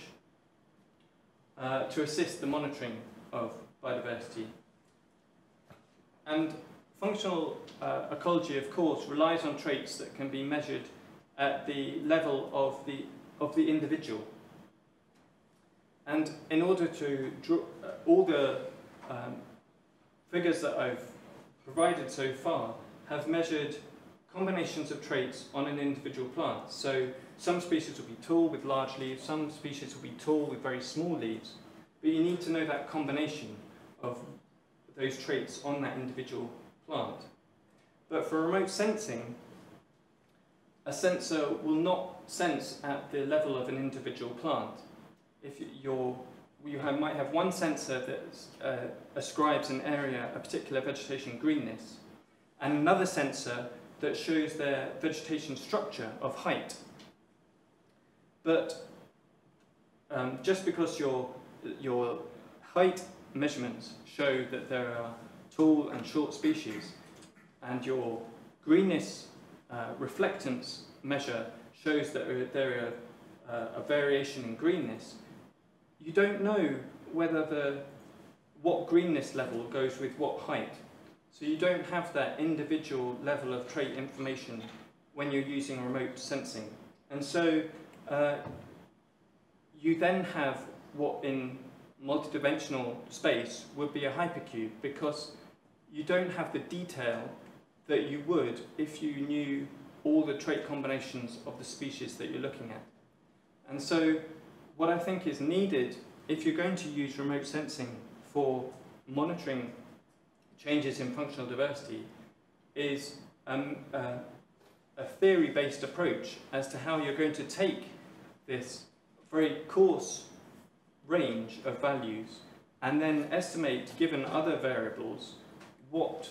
[SPEAKER 2] to assist the monitoring of biodiversity. And functional ecology, of course, relies on traits that can be measured at the level of the individual. And in order to draw all the figures that I've provided so far have measured combinations of traits on an individual plant. So some species will be tall with large leaves, some species will be tall with very small leaves, but you need to know that combination of those traits on that individual plant. But for remote sensing, a sensor will not sense at the level of an individual plant. If you might have one sensor that ascribes an area a particular vegetation greenness, and another sensor that shows their vegetation structure of height. But just because your height measurements show that there are tall and short species, and your greenness reflectance measure shows that there are a variation in greenness, you don't know whether what greenness level goes with what height. So you don't have that individual level of trait information when you're using remote sensing. And so you then have what in multidimensional space would be a hypercube, because you don't have the detail that you would if you knew all the trait combinations of the species that you're looking at. And so what I think is needed if you're going to use remote sensing for monitoring changes in functional diversity is a theory-based approach as to how you're going to take this very coarse range of values and then estimate, given other variables, what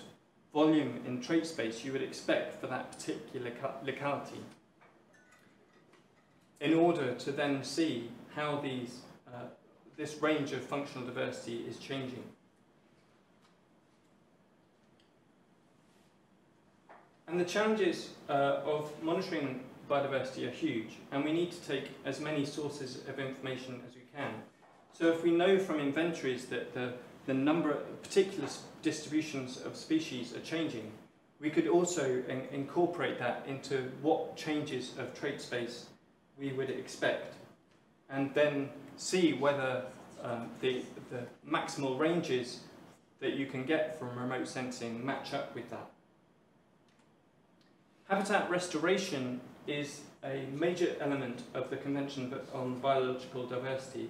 [SPEAKER 2] volume in trait space you would expect for that particular locality, in order to then see how this range of functional diversity is changing. And the challenges of monitoring biodiversity are huge, and we need to take as many sources of information as we can. So if we know from inventories that the number of particular distributions of species are changing, we could also incorporate that into what changes of trait space we would expect, and then see whether the maximal ranges that you can get from remote sensing match up with that. Habitat restoration is a major element of the Convention on Biological Diversity,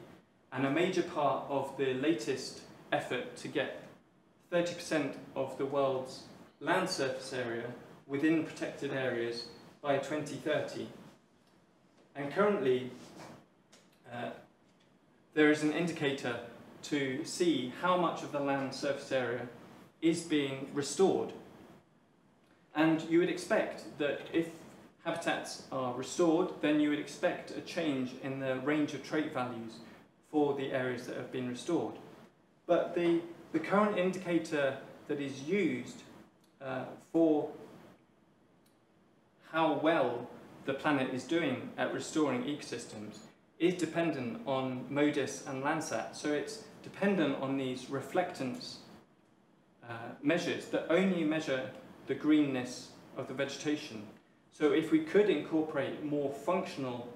[SPEAKER 2] and a major part of the latest effort to get 30% of the world's land surface area within protected areas by 2030. And currently, there is an indicator to see how much of the land surface area is being restored. And you would expect that if habitats are restored, then you would expect a change in the range of trait values for the areas that have been restored. But the current indicator that is used for how well the planet is doing at restoring ecosystems is dependent on MODIS and Landsat. So it's dependent on these reflectance measures that only measure the greenness of the vegetation. So if we could incorporate more functional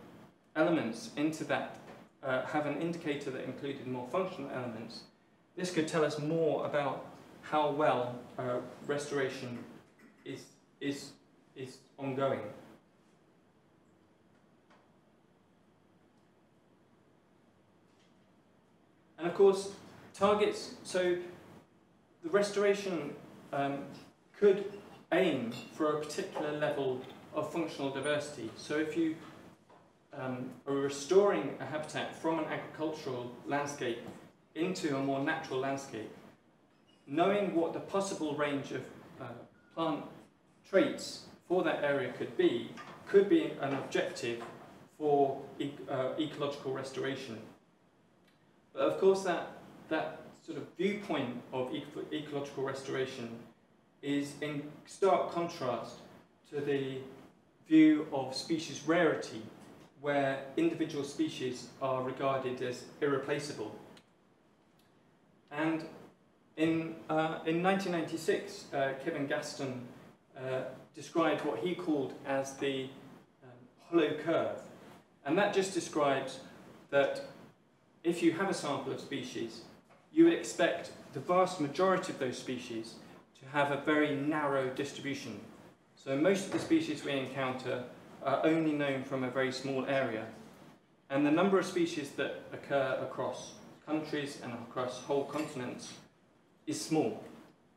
[SPEAKER 2] elements into that have an indicator that included more functional elements, this could tell us more about how well restoration is ongoing. And of course, targets, so the restoration could aim for a particular level of functional diversity. So if you are restoring a habitat from an agricultural landscape into a more natural landscape, knowing what the possible range of plant traits for that area could be an objective for ecological restoration. But of course that sort of viewpoint of ecological restoration is in stark contrast to the view of species rarity, where individual species are regarded as irreplaceable. And in 1996, Kevin Gaston described what he called as the hollow curve. And that just describes that if you have a sample of species, you would expect the vast majority of those species to have a very narrow distribution. So most of the species we encounter are only known from a very small area. And the number of species that occur across countries and across whole continents is small.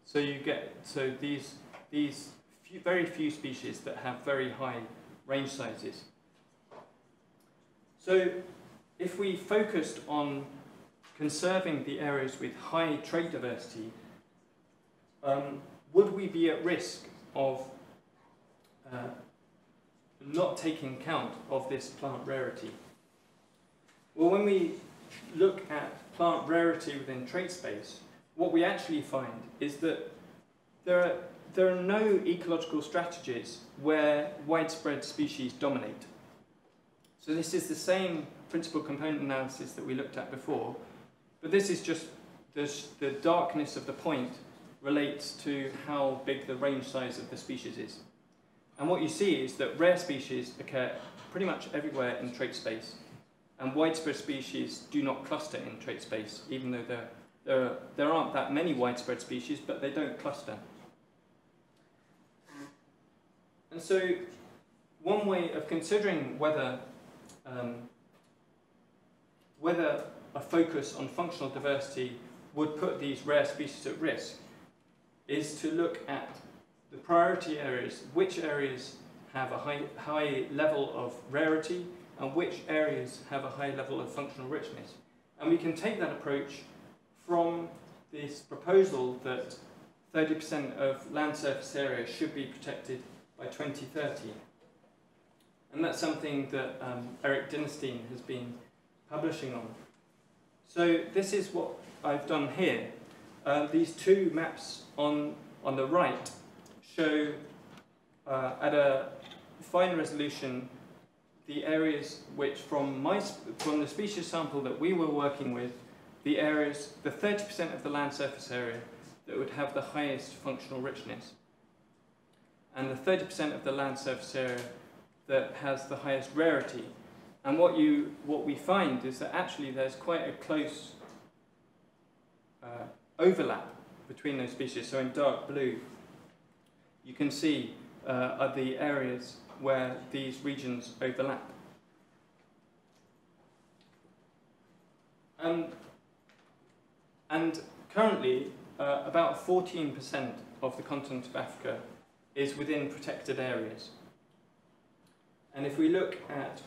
[SPEAKER 2] So you get these very few species that have very high range sizes. So if we focused on conserving the areas with high trait diversity, would we be at risk of not taking account of this plant rarity? Well, when we look at plant rarity within trait space, what we actually find is that there are no ecological strategies where widespread species dominate. So this is the same principal component analysis that we looked at before, but this is just the darkness of the point relates to how big the range size of the species is. And what you see is that rare species occur pretty much everywhere in trait space, and widespread species do not cluster in trait space, even though there aren't that many widespread species, but they don't cluster. And so one way of considering whether a focus on functional diversity would put these rare species at risk is to look at the priority areas, which areas have a high level of rarity and which areas have a high level of functional richness. And we can take that approach from this proposal that 30% of land surface area should be protected by 2030. And that's something that Eric Dinnerstein has been publishing on. So this is what I've done here. These two maps on the right show at a fine resolution the areas which from the species sample that we were working with, the 30% of the land surface area that would have the highest functional richness, and the 30% of the land surface area that has the highest rarity. And what we find is that actually there's quite a close overlap between those species. So in dark blue, you can see are the areas where these regions overlap. And currently, about 14% of the continent of Africa is within protected areas. And if we look at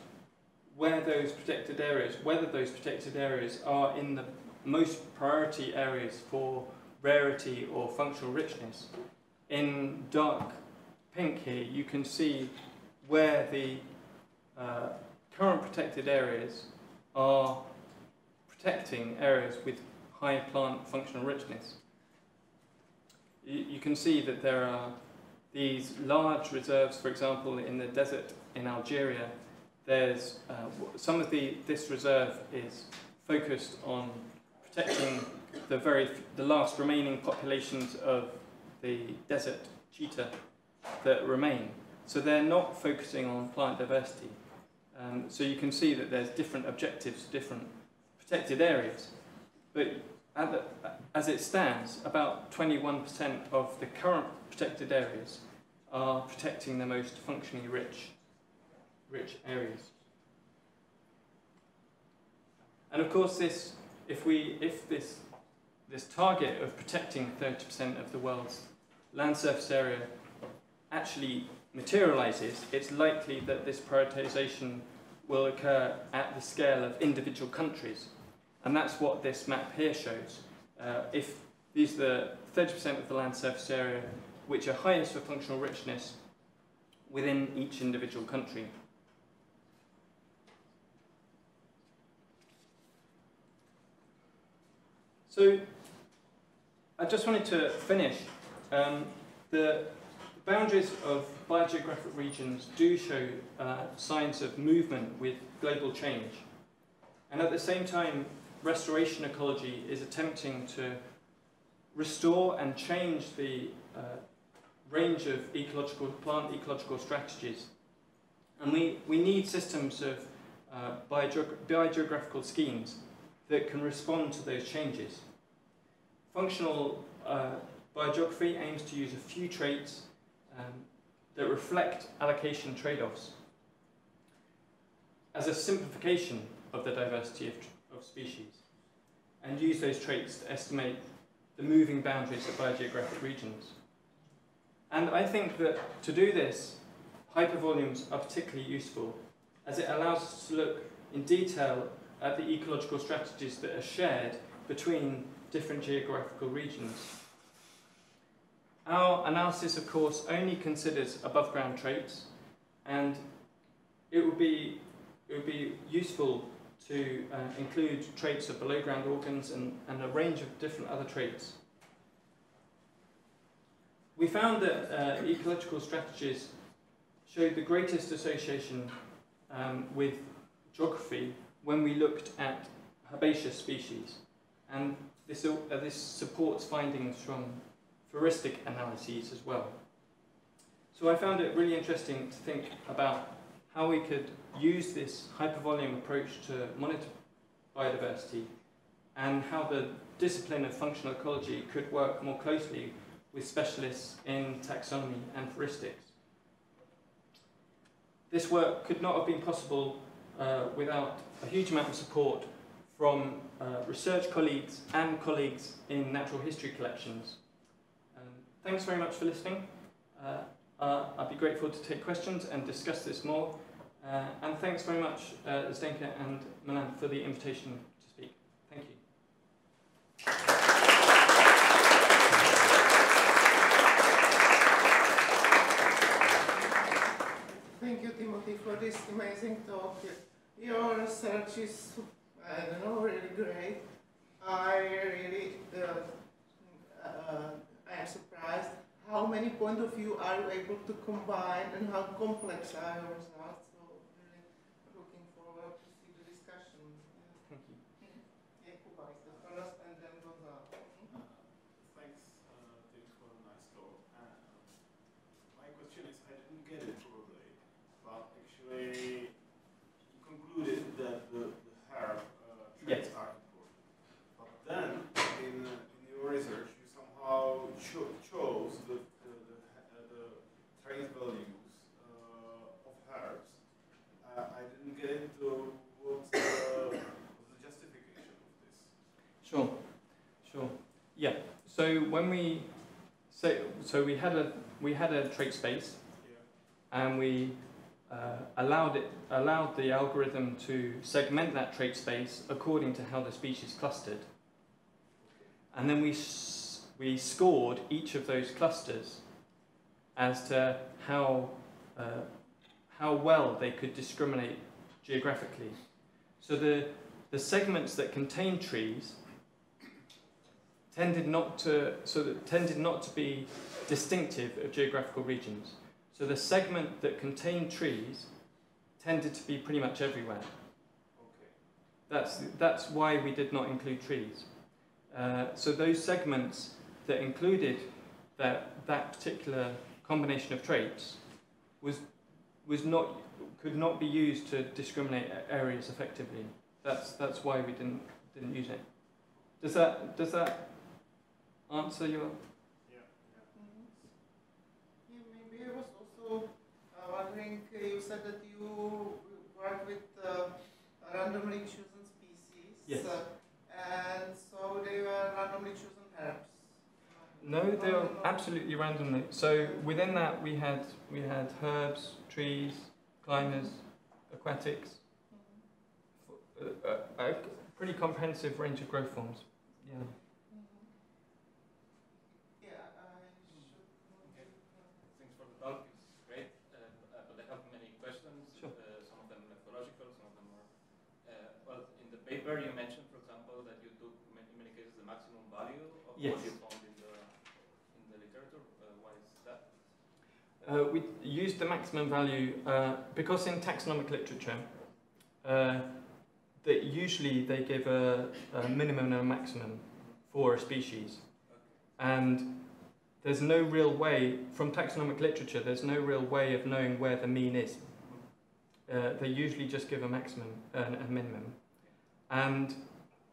[SPEAKER 2] whether those protected areas are in the most priority areas for rarity or functional richness, in dark pink here you can see where the current protected areas are protecting areas with high plant functional richness. You can see that there are these large reserves, for example, in the desert in Algeria. There's some of this reserve is focused on protecting the last remaining populations of the desert cheetah that remain. So they're not focusing on plant diversity. So you can see that there's different objectives, different protected areas. But as it stands, about 21% of the current protected areas are protecting the most functionally rich areas. And of course, if this target of protecting 30% of the world's land surface area actually materializes, it's likely that this prioritization will occur at the scale of individual countries. And that's what this map here shows. If these are the 30% of the land surface area which are highest for functional richness within each individual country. So I just wanted to finish. The boundaries of biogeographic regions do show signs of movement with global change. And at the same time, restoration ecology is attempting to restore and change the range of plant ecological strategies. And we need systems of biogeographical schemes that can respond to those changes. Functional biogeography aims to use a few traits that reflect allocation trade-offs as a simplification of the diversity of species, and use those traits to estimate the moving boundaries of biogeographic regions. And I think that to do this, hypervolumes are particularly useful, as it allows us to look in detail at the ecological strategies that are shared between different geographical regions. Our analysis, of course, only considers above-ground traits, and it would be useful to include traits of below-ground organs and a range of different other traits. We found that ecological strategies showed the greatest association with geography when we looked at herbaceous species, and this supports findings from floristic analyses as well. So I found it really interesting to think about how we could use this hypervolume approach to monitor biodiversity, and how the discipline of functional ecology could work more closely with specialists in taxonomy and floristics. This work could not have been possible without a huge amount of support from research colleagues and colleagues in natural history collections. Thanks very much for listening. I'd be grateful to take questions and discuss this more. And thanks very much, Zdenka and Milan, for the invitation to speak. Thank you.
[SPEAKER 3] Thank you, Timothy, for this amazing talk. Your research is, I don't know, really great. I am surprised how many point of view are you able to combine and how complex are your results. So really looking forward to see the discussion.
[SPEAKER 2] Thank you.
[SPEAKER 3] Kuba is the first, and then Gonzalo.
[SPEAKER 4] Thanks for a nice talk. My question is, I didn't get it probably, but actually you concluded that the herb traits are important. But then in your research you somehow chose the trait values of herbs. I didn't get into what's the justification of this.
[SPEAKER 2] Sure. Yeah. So when we we had a trait space, and we allowed the algorithm to segment that trait space according to how the species clustered, and then we scored each of those clusters as to how well they could discriminate geographically. So the segments that contained trees tended not to be distinctive of geographical regions. So the segment that contained trees tended to be pretty much everywhere.
[SPEAKER 4] Okay.
[SPEAKER 2] That's why we did not include trees. So those segments that included that particular combination of traits could not be used to discriminate areas effectively. That's why we didn't use it. Does that answer your?
[SPEAKER 3] Yeah, maybe I was also wondering, you said that you work with randomly chosen species.
[SPEAKER 2] Yes.
[SPEAKER 3] And so they were randomly chosen herbs.
[SPEAKER 2] No, they were absolutely randomly. So within that we had herbs, trees, climbers, aquatics, a pretty comprehensive range of growth forms. Yeah.
[SPEAKER 5] Thanks for the talk. It's great, but I have many questions.
[SPEAKER 2] Sure.
[SPEAKER 5] Some of them methodological, some of them more. Well, in the paper you mentioned, for example, that you took in many cases the maximum value of
[SPEAKER 2] Yes.
[SPEAKER 5] what you found in the literature. Why is that?
[SPEAKER 2] We used the maximum value because in taxonomic literature, that usually they give a minimum and a maximum for a species, and there's no real way from taxonomic literature. There's no real way of knowing where the mean is. They usually just give a maximum and a minimum, and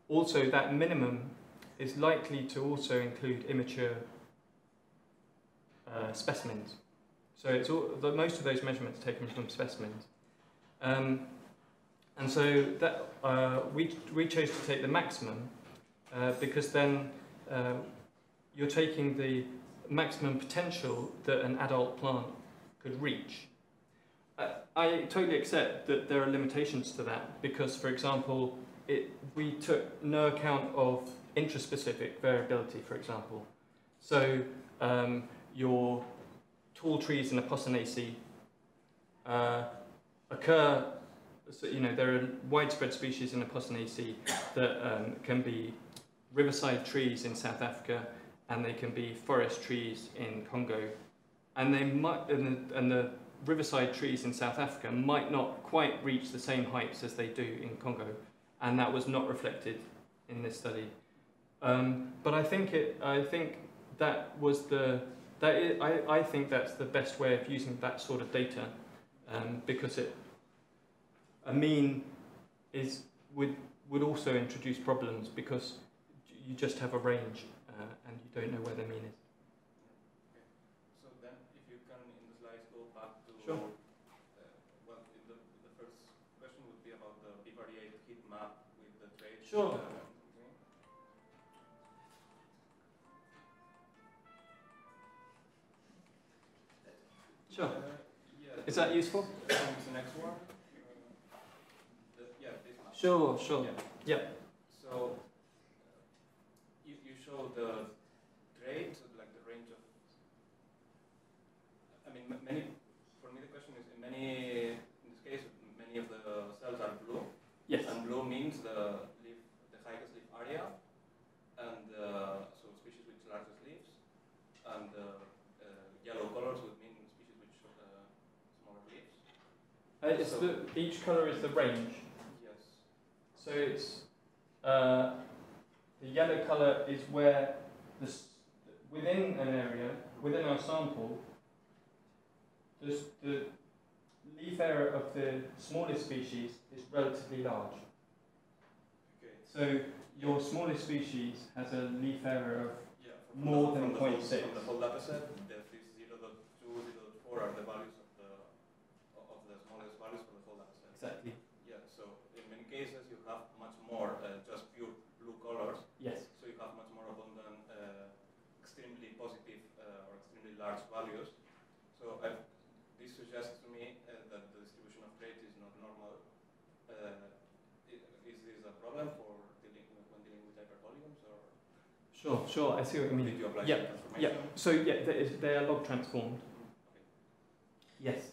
[SPEAKER 2] also that minimum is likely to also include immature specimens. So it's most of those measurements taken from specimens, and so that we chose to take the maximum because then you're taking the maximum potential that an adult plant could reach. I totally accept that there are limitations to that because, for example, we took no account of intraspecific variability, for example. So your tall trees in Apocynaceae occur, so, there are widespread species in Apocynaceae that can be riverside trees in South Africa, and they can be forest trees in Congo, and they might, and the riverside trees in South Africa might not quite reach the same heights as they do in Congo, and that was not reflected in this study. But I think that was I think that's the best way of using that sort of data, because a mean would also introduce problems because you just have a range and you don't know where the mean is.
[SPEAKER 5] Okay. So then, if you can in the slides go back to
[SPEAKER 2] Sure.
[SPEAKER 5] Well, the first question would be about the bivariate heat map with the traits.
[SPEAKER 2] Sure. Sure.
[SPEAKER 5] Yeah.
[SPEAKER 2] Is that useful?
[SPEAKER 5] The next one. Yeah, this map.
[SPEAKER 2] Sure. Yeah.
[SPEAKER 5] So you show the traits, like the range of. I mean, for me the question is, in this case, many of the cells are blue.
[SPEAKER 2] Yes.
[SPEAKER 5] And blue means the highest leaf area, and so species with largest leaves, and yellow colors would mean species with smaller leaves.
[SPEAKER 2] Each colour is the range.
[SPEAKER 5] Yes.
[SPEAKER 2] So it's the yellow colour is where within an area, within our sample, the leaf area of the smallest species is relatively large.
[SPEAKER 5] Okay.
[SPEAKER 2] So your smallest species has a leaf area of
[SPEAKER 5] Yeah,
[SPEAKER 2] more than 0.6.
[SPEAKER 5] From the whole data set, the 0.2, 0.4 are the values of the smallest values for the whole data set.
[SPEAKER 2] Exactly.
[SPEAKER 5] Yeah, so in many cases you have much more just pure blue colors.
[SPEAKER 2] Yes.
[SPEAKER 5] So you have much more abundant, extremely positive or extremely large values. So this suggests to me that the distribution of traits is not normal. Is this a problem for when dealing with hypervolumes, or?
[SPEAKER 2] Sure. I see what you mean.
[SPEAKER 5] Did you apply
[SPEAKER 2] Yeah.
[SPEAKER 5] some transformation?
[SPEAKER 2] So they are log transformed.
[SPEAKER 5] Okay.
[SPEAKER 2] Yes.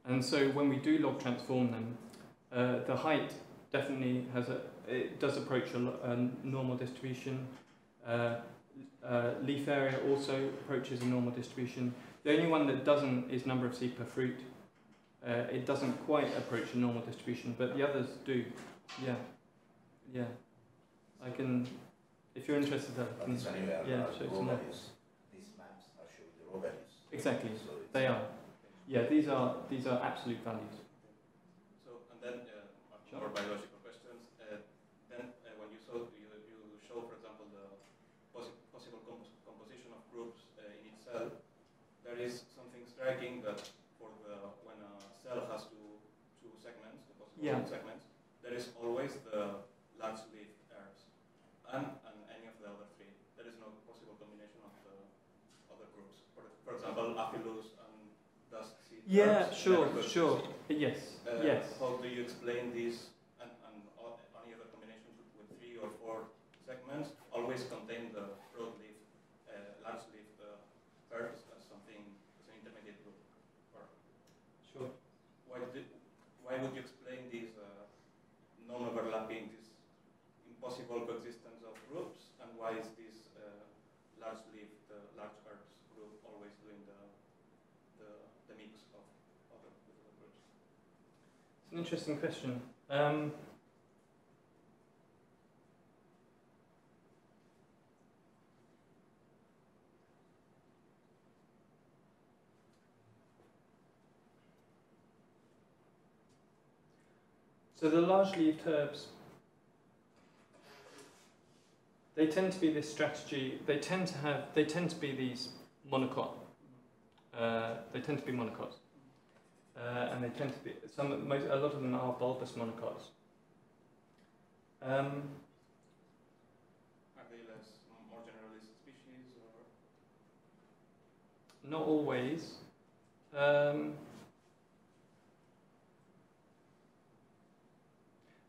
[SPEAKER 2] And so when we do log transform them, the height definitely it does approach a normal distribution. Leaf area also approaches a normal distribution. The only one that doesn't is number of seed per fruit. It doesn't quite approach a normal distribution, but the others do. Yeah. I can, if you're interested, I can.
[SPEAKER 1] But it's anyway,
[SPEAKER 2] Yeah,
[SPEAKER 1] raw
[SPEAKER 2] show some more.
[SPEAKER 1] values. These maps are showing the raw values.
[SPEAKER 2] Exactly.
[SPEAKER 1] So
[SPEAKER 2] They are. Yeah, these are absolute values.
[SPEAKER 5] So, and then more biological questions. When you show, for example, the possible composition of groups in each cell, there is something striking that when a cell has two segments, the possible segments, there is always the large-lived heirs and any of the other three. There is no possible combination of the other groups. For example, Aphilus and dust seed.
[SPEAKER 2] Yeah,
[SPEAKER 5] heirs,
[SPEAKER 2] sure. Yes, yes.
[SPEAKER 5] How do you explain this and any other combination with 3 or 4 segments always contain the broad-leaf, large-leaf herbs as something, as an intermediate group? Or
[SPEAKER 2] sure.
[SPEAKER 5] Why would you explain these non-overlapping, this impossible coexistence of groups, and why is this large-leaf, large herbs group always doing the mix of other groups?
[SPEAKER 2] It's an interesting question. So the large-leaved herbs, they tend to be this strategy. They tend to be these monocot. They tend to be monocots, and they tend to be a lot of them are bulbous monocots.
[SPEAKER 5] Are they more generalist species, or?
[SPEAKER 2] Not always.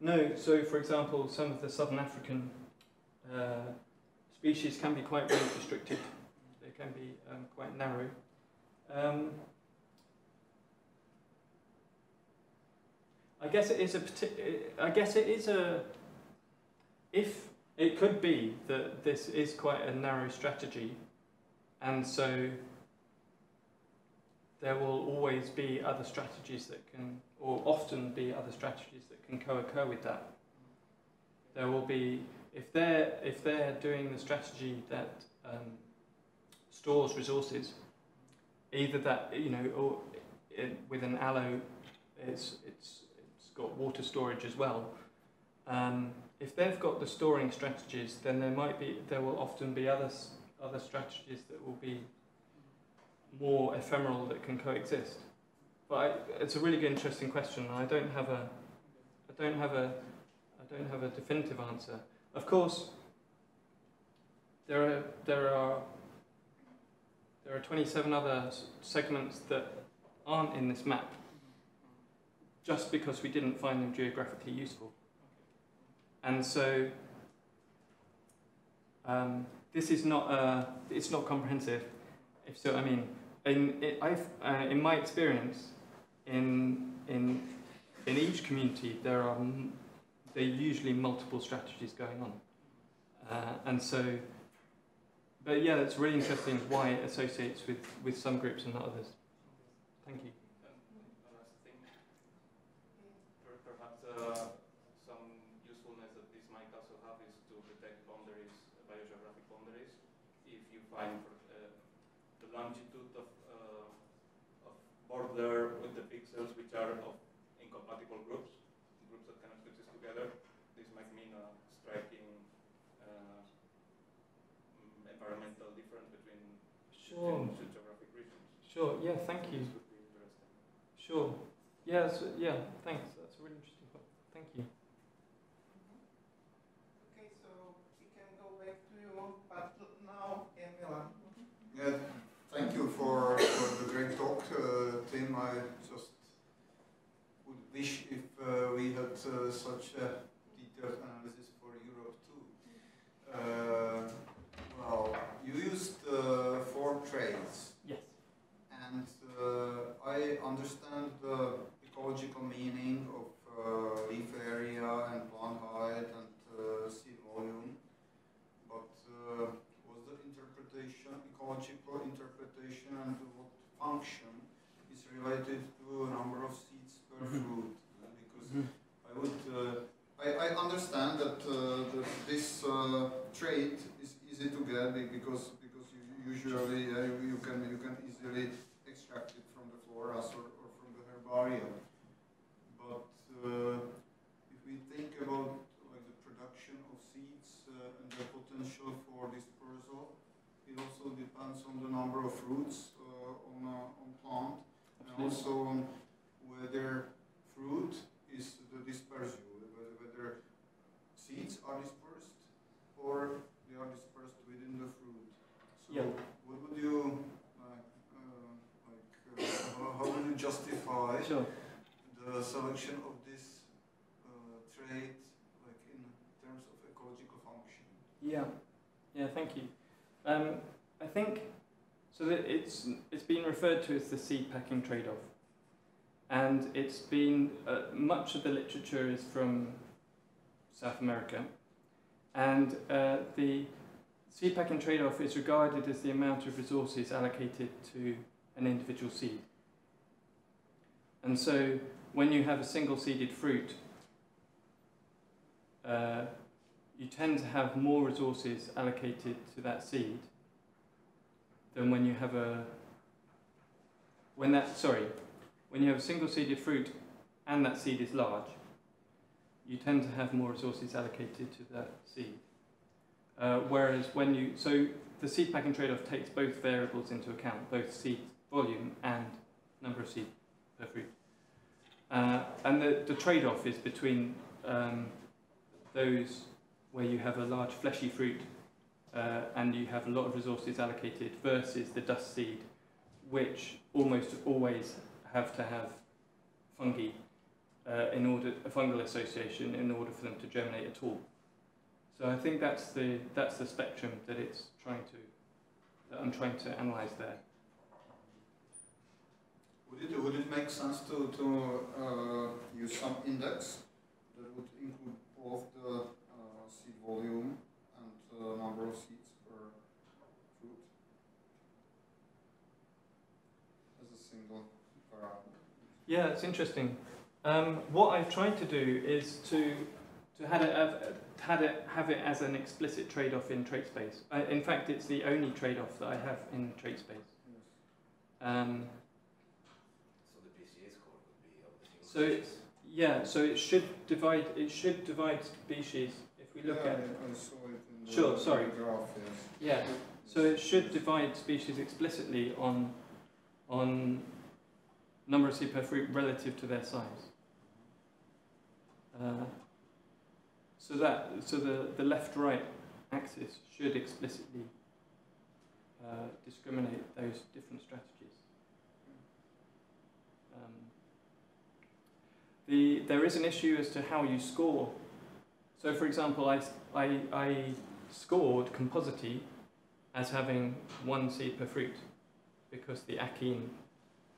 [SPEAKER 2] No, so for example, some of the southern African species can be quite range restricted. They can be quite narrow. I guess it is if it could be that this is quite a narrow strategy, and so there will always be other strategies that can, or often be other strategies that can co-occur with that. There will be, if they're doing the strategy that stores resources, either that, or with an aloe, it's got water storage as well. If they've got the storing strategies, then there will often be other strategies that will be more ephemeral that can coexist. But it's a really good, interesting question. I don't have a definitive answer. Of course, there are 27 other segments that aren't in this map, just because we didn't find them geographically useful. And so this is it's not comprehensive, if you see what I mean. In my experience, in each community, there are usually multiple strategies going on, and so. But yeah, it's really interesting why it associates with some groups and not others. Thank you.
[SPEAKER 5] Perhaps some usefulness that this might also have is to detect boundaries, biogeographic boundaries. If you find the longitude of border with the pixels which are of incompatible groups that cannot exist together, this might mean a striking environmental difference between geographic regions.
[SPEAKER 2] Sure. Yeah. Thank you.
[SPEAKER 5] This would be interesting.
[SPEAKER 2] Sure. Yes. Yeah. Thanks. That's a really interesting point. Thank you.
[SPEAKER 3] Okay, so we can go back to you, but now, Milan.
[SPEAKER 6] Yeah, thank you for the great talk, Tim. I just would wish if we had such a detailed analysis for Europe too. Well, you used 4 traits.
[SPEAKER 2] Yes.
[SPEAKER 6] And I understand the ecological meaning of leaf area and plant height and seed volume, but was the ecological interpretation, and what function is related to number of seeds per fruit? Because I understand that this trait is easy to get because you usually you can easily extract it from the flora. So fruits on plant, and also on whether fruit is the dispersal, whether seeds are dispersed or they are dispersed within the fruit. So
[SPEAKER 2] Yeah.
[SPEAKER 6] what would you how would you justify
[SPEAKER 2] Sure.
[SPEAKER 6] the selection of this trait, like in terms of ecological function?
[SPEAKER 2] Yeah, yeah, thank you. I think so that it's been referred to as the seed packing trade-off, and it's been much of the literature is from South America, and the seed packing trade-off is regarded as the amount of resources allocated to an individual seed. And so when you have a single-seeded fruit, you tend to have more resources allocated to that seed than when you have when you have a single-seeded fruit and that seed is large, you tend to have more resources allocated to that seed. Whereas so the seed packing trade-off takes both variables into account, both seed volume and number of seed per fruit. And the trade-off is between those where you have a large fleshy fruit and you have a lot of resources allocated versus the dust seed, which almost always have to have fungi a fungal association in order for them to germinate at all. So I think that's the spectrum that I'm trying to analyse there.
[SPEAKER 6] Would it make sense to use some index that would include both the seed volume and number of seeds per fruit as a single parameter?
[SPEAKER 2] Yeah, it's interesting. What I've tried to do is to have it as an explicit trade-off in trait space. In fact, it's the only trade-off that I have in trait space.
[SPEAKER 1] So the BCA score would be of the single
[SPEAKER 2] So it should divide. It should divide species. If we look at
[SPEAKER 6] I saw it in the,
[SPEAKER 2] Sure, sorry.
[SPEAKER 6] graph. Yes.
[SPEAKER 2] Yeah. So it should divide species explicitly on number of seed per fruit relative to their size. So the left-right axis should explicitly discriminate those different strategies. There is an issue as to how you score. So, for example, I scored composite as having one seed per fruit because the achene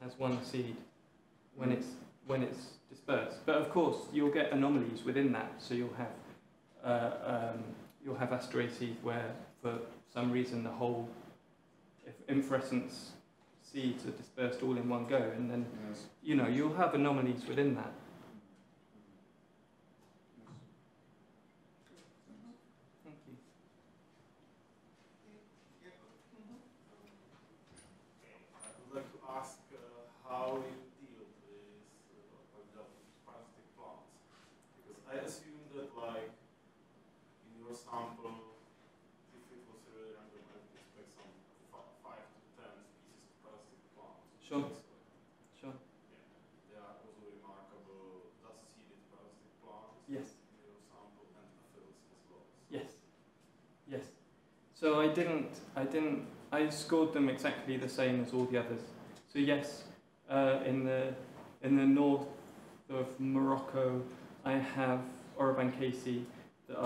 [SPEAKER 2] has one seed when it's dispersed. But of course, you'll get anomalies within that. So you'll have asteraceae where, for some reason, the whole inflorescence seeds are dispersed all in one go, and then you'll have anomalies within that. Thank you.
[SPEAKER 4] I would like to ask how you deal with parasitic plants, because I assume that, like, in your sample, if it was really random, I would expect some 5 to 10 species of parasitic plants.
[SPEAKER 2] Sure.
[SPEAKER 4] Yeah. There are also remarkable dust-seeded parasitic plants.
[SPEAKER 2] Yes.
[SPEAKER 4] In your sample, and aphids as well.
[SPEAKER 2] Yes. Yes. So I scored them exactly the same as all the others. So yes, in the north of Morocco, I have Orobanchaceae that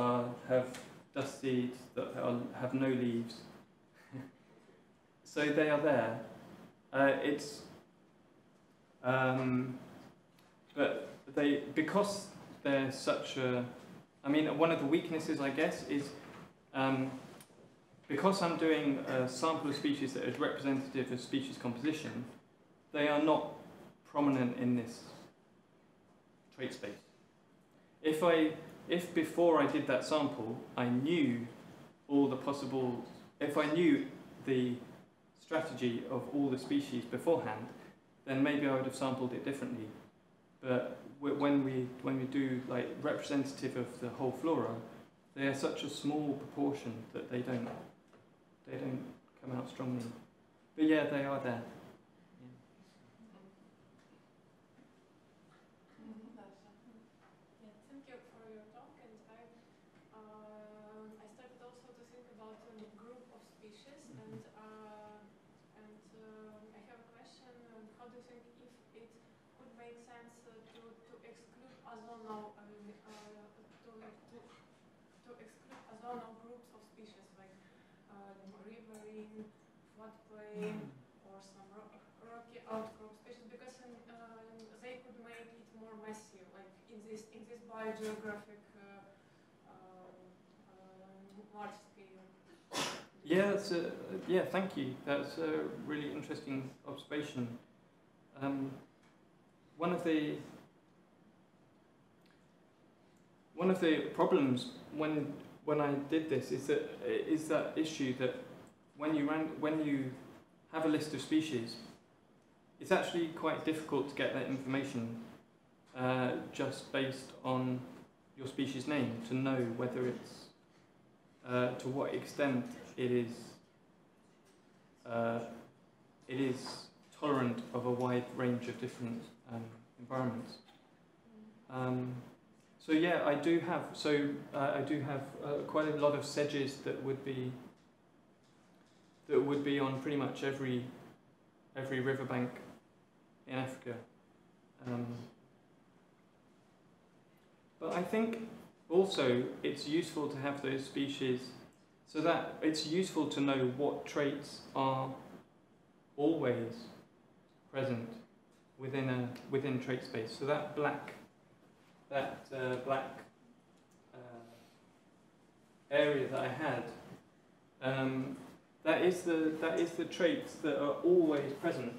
[SPEAKER 2] have dust seeds that have no leaves. So they are there. But because they're such a, one of the weaknesses, I guess, is because I'm doing a sample of species that is representative of species composition, they are not prominent in this trait space. If before I did that sample, I knew all the possible, if I knew the strategy of all the species beforehand, then maybe I would have sampled it differently. But when we do like representative of the whole flora, they are such a small proportion that they don't come out strongly. But yeah, they are there.
[SPEAKER 7] Yeah, thank you for your talk. And I started also to think about a group of species, and I have a question. How do you think if it would make sense to exclude ozonal to exclude ozonal groups of species like riverine, floodplain, or some rocky outcrop species, because they could make it more messy, like in this biogeographic large scale.
[SPEAKER 2] Yeah, yeah. Thank you. That's a really interesting observation. One of the problems when I did this is that issue that when you have a list of species, it's actually quite difficult to get that information just based on your species name, to know whether it's to what extent it is tolerant of a wide range of different environments. So yeah, I do have quite a lot of sedges that would be on pretty much every riverbank in Africa. But I think also it's useful to have those species, so that it's useful to know what traits are always present within trait space. So that black area that I had, that is the traits that are always present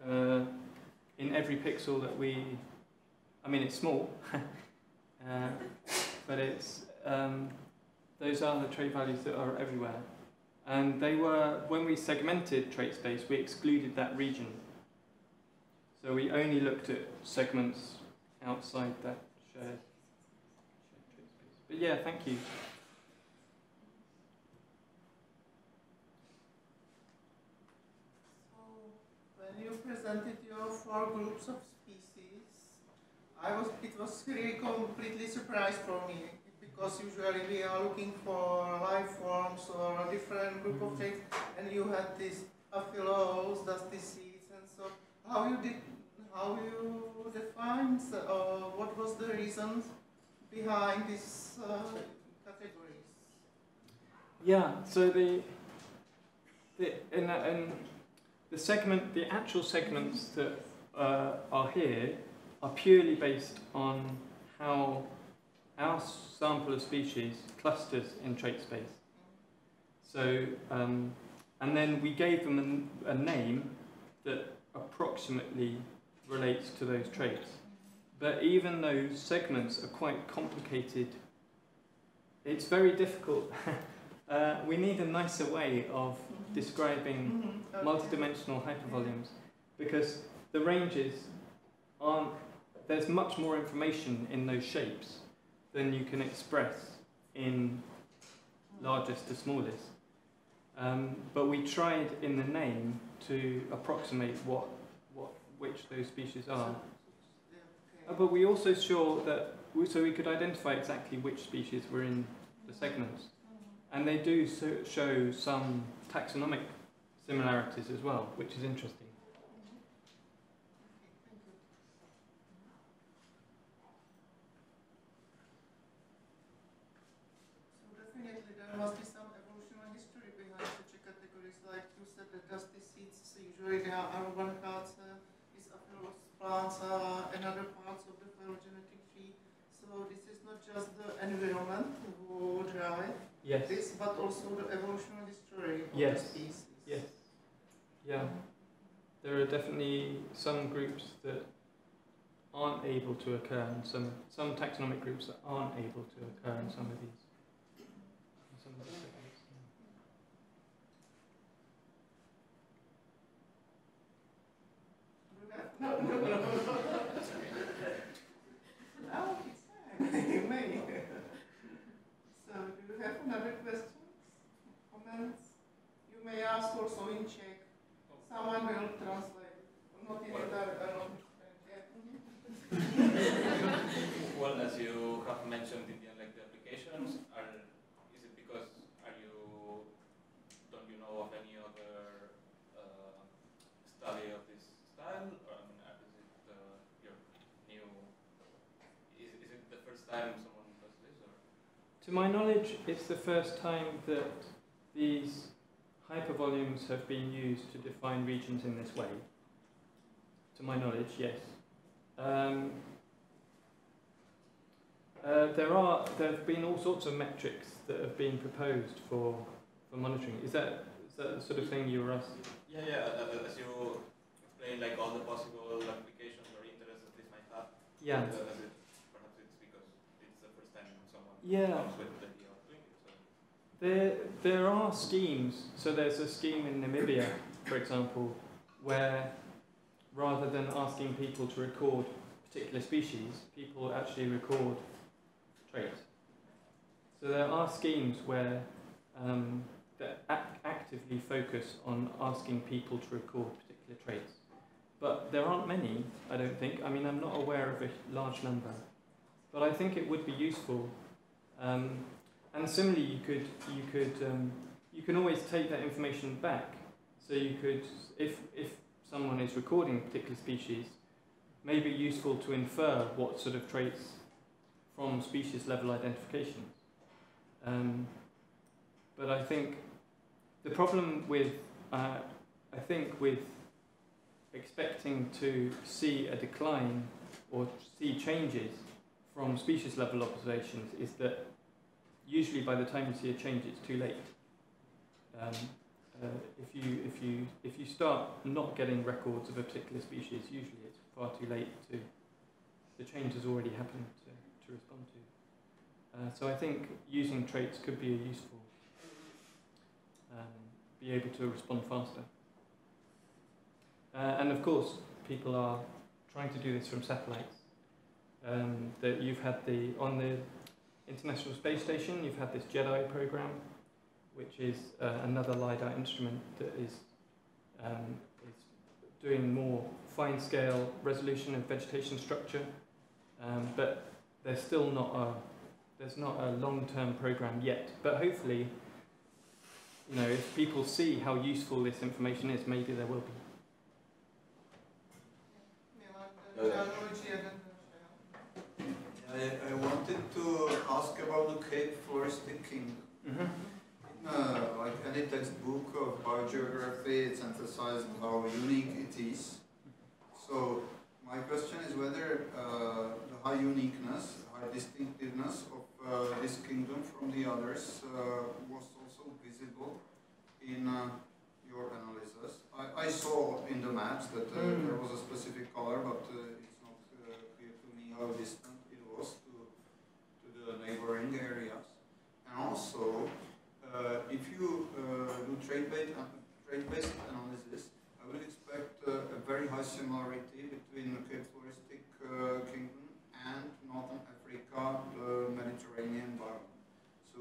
[SPEAKER 2] in every pixel that we. I mean, it's small, but it's those are the trait values that are everywhere. And they were, when we segmented trait space, we excluded that region. So we only looked at segments outside that shared trait space. But yeah, thank you.
[SPEAKER 3] So when you presented your 4 groups of species, it was really completely surprise for me, because usually we are looking for life forms or a different group of traits, and you had these aphilos, dusty seeds, and so how you defined, what was the reasons behind these categories?
[SPEAKER 2] Yeah, so the actual segments that are here are purely based on how our sample of species clusters in trait space. So, and then we gave them a name that approximately relates to those traits. But even those segments are quite complicated. It's very difficult. We need a nicer way of describing multidimensional hypervolumes, because the ranges aren't, there's much more information in those shapes than you can express in largest to smallest. But we tried in the name to approximate which those species are. But we also saw that, so we could identify exactly which species were in the segments. And they do show some taxonomic similarities as well, which is interesting.
[SPEAKER 3] So definitely there must be some evolutionary history behind such a categories, like you said, the dusty seeds, usually they are urban parts, these aphilos plants are another parts of the phylogenetic tree. So this is not just the environment who drive this, but also the evolutionary history of the species.
[SPEAKER 2] Yes. Yeah. There are definitely some groups that aren't able to occur, and some taxonomic groups that aren't able to occur in some of these. Segments.
[SPEAKER 3] No, it's fine. You may. So, do you have another questions, comments? You may ask also in chat.
[SPEAKER 5] as you have mentioned in the end, like the applications, is it because don't you know of any other study of this style? Or, I mean, is it your new? Is it the first time someone does this? Or?
[SPEAKER 2] To my knowledge, it's the first time that these hypervolumes have been used to define regions in this way. To my knowledge, yes. There have been all sorts of metrics that have been proposed for monitoring. Is that the sort of thing you were asking?
[SPEAKER 5] Yeah. As you explain, like all the possible applications or interests that this might have.
[SPEAKER 2] Yeah.
[SPEAKER 5] Perhaps it's because it's the first time someone comes with the idea of doing it. So.
[SPEAKER 2] There are schemes. So there's a scheme in Namibia, for example, where rather than asking people to record particular species, people actually record traits. So there are schemes where that actively focus on asking people to record particular traits. But there aren't many, I don't think. I mean, I'm not aware of a large number. But I think it would be useful. And similarly, you can always take that information back. So you could, if someone is recording a particular species, maybe useful to infer what sort of traits from species level identification. But I think the problem with, with expecting to see a decline or see changes from species level observations is that usually by the time you see a change, it's too late. If you start not getting records of a particular species, usually it's far too late the change has already happened to respond to. So I think using traits could be useful, be able to respond faster. And of course, people are trying to do this from satellites. That you've had on the International Space Station, you've had this JEDI program, which is another LiDAR instrument that is doing more fine-scale resolution of vegetation structure, but there's still not a long-term program yet. But hopefully, if people see how useful this information is, maybe there will be.
[SPEAKER 6] I wanted to ask about the Cape Floristic Kingdom. Like any textbook of biogeography, it's emphasized how unique it is. So my question is whether the high uniqueness, high distinctiveness of this kingdom from the others was also visible in your analysis. I saw in the maps that there was a specific color, but it's not clear to me how distant it was to the neighboring areas. And also, if you do trait-based analysis, I would expect a very high similarity between the Cape Floristic Kingdom and Northern Africa, the Mediterranean biome. So,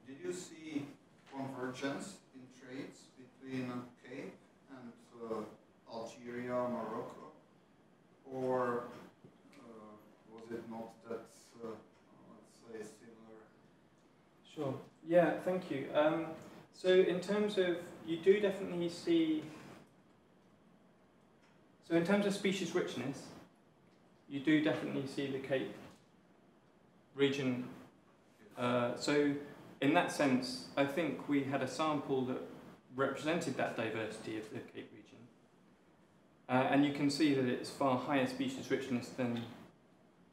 [SPEAKER 6] did you see convergence in traits between Cape and Algeria, Morocco, or was it not that, let's say, similar?
[SPEAKER 2] Sure. Yeah, thank you. So in terms of, you do definitely see, so in terms of species richness, you do definitely see the Cape region. So in that sense, I think we had a sample that represented that diversity of the Cape region. And you can see that it's far higher species richness than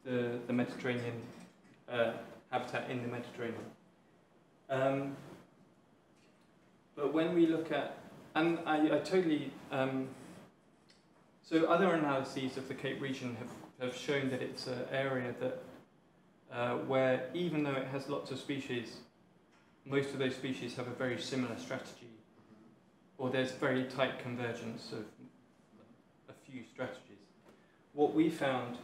[SPEAKER 2] the Mediterranean habitat in the Mediterranean. But when we look at, and I totally, so other analyses of the Cape region have shown that it's an area that, where even though it has lots of species, most of those species have a very similar strategy, or there's very tight convergence of a few strategies. What we found,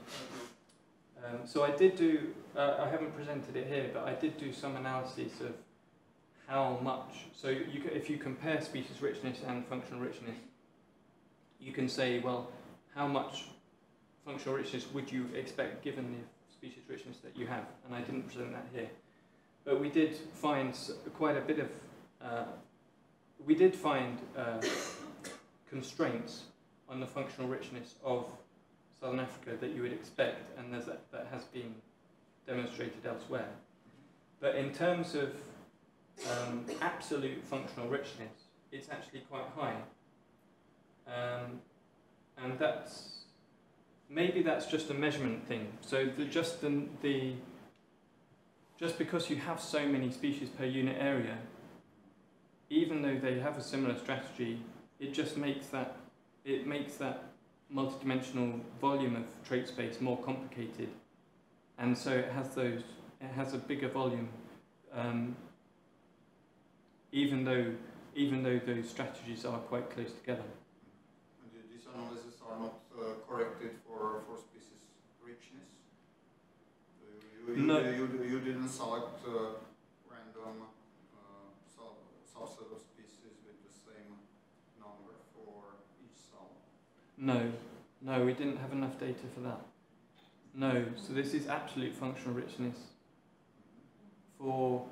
[SPEAKER 2] so I did do, I haven't presented it here, but I did do some analysis of how much, so if you compare species richness and functional richness, you can say, well, how much functional richness would you expect given the species richness that you have, and I didn't present that here. But we did find quite a bit of, constraints on the functional richness of Southern Africa that you would expect, and that has been demonstrated elsewhere. But in terms of absolute functional richness, it's actually quite high. And maybe that's just a measurement thing. So just because you have so many species per unit area, even though they have a similar strategy, it just makes that multidimensional volume of trait space more complicated, and so it has a bigger volume, even though those strategies are quite close together.
[SPEAKER 6] And these analyses are not corrected for species richness. You didn't select random subset of species with the same number for each cell.
[SPEAKER 2] No, we didn't have enough data for that. No, so this is absolute functional richness for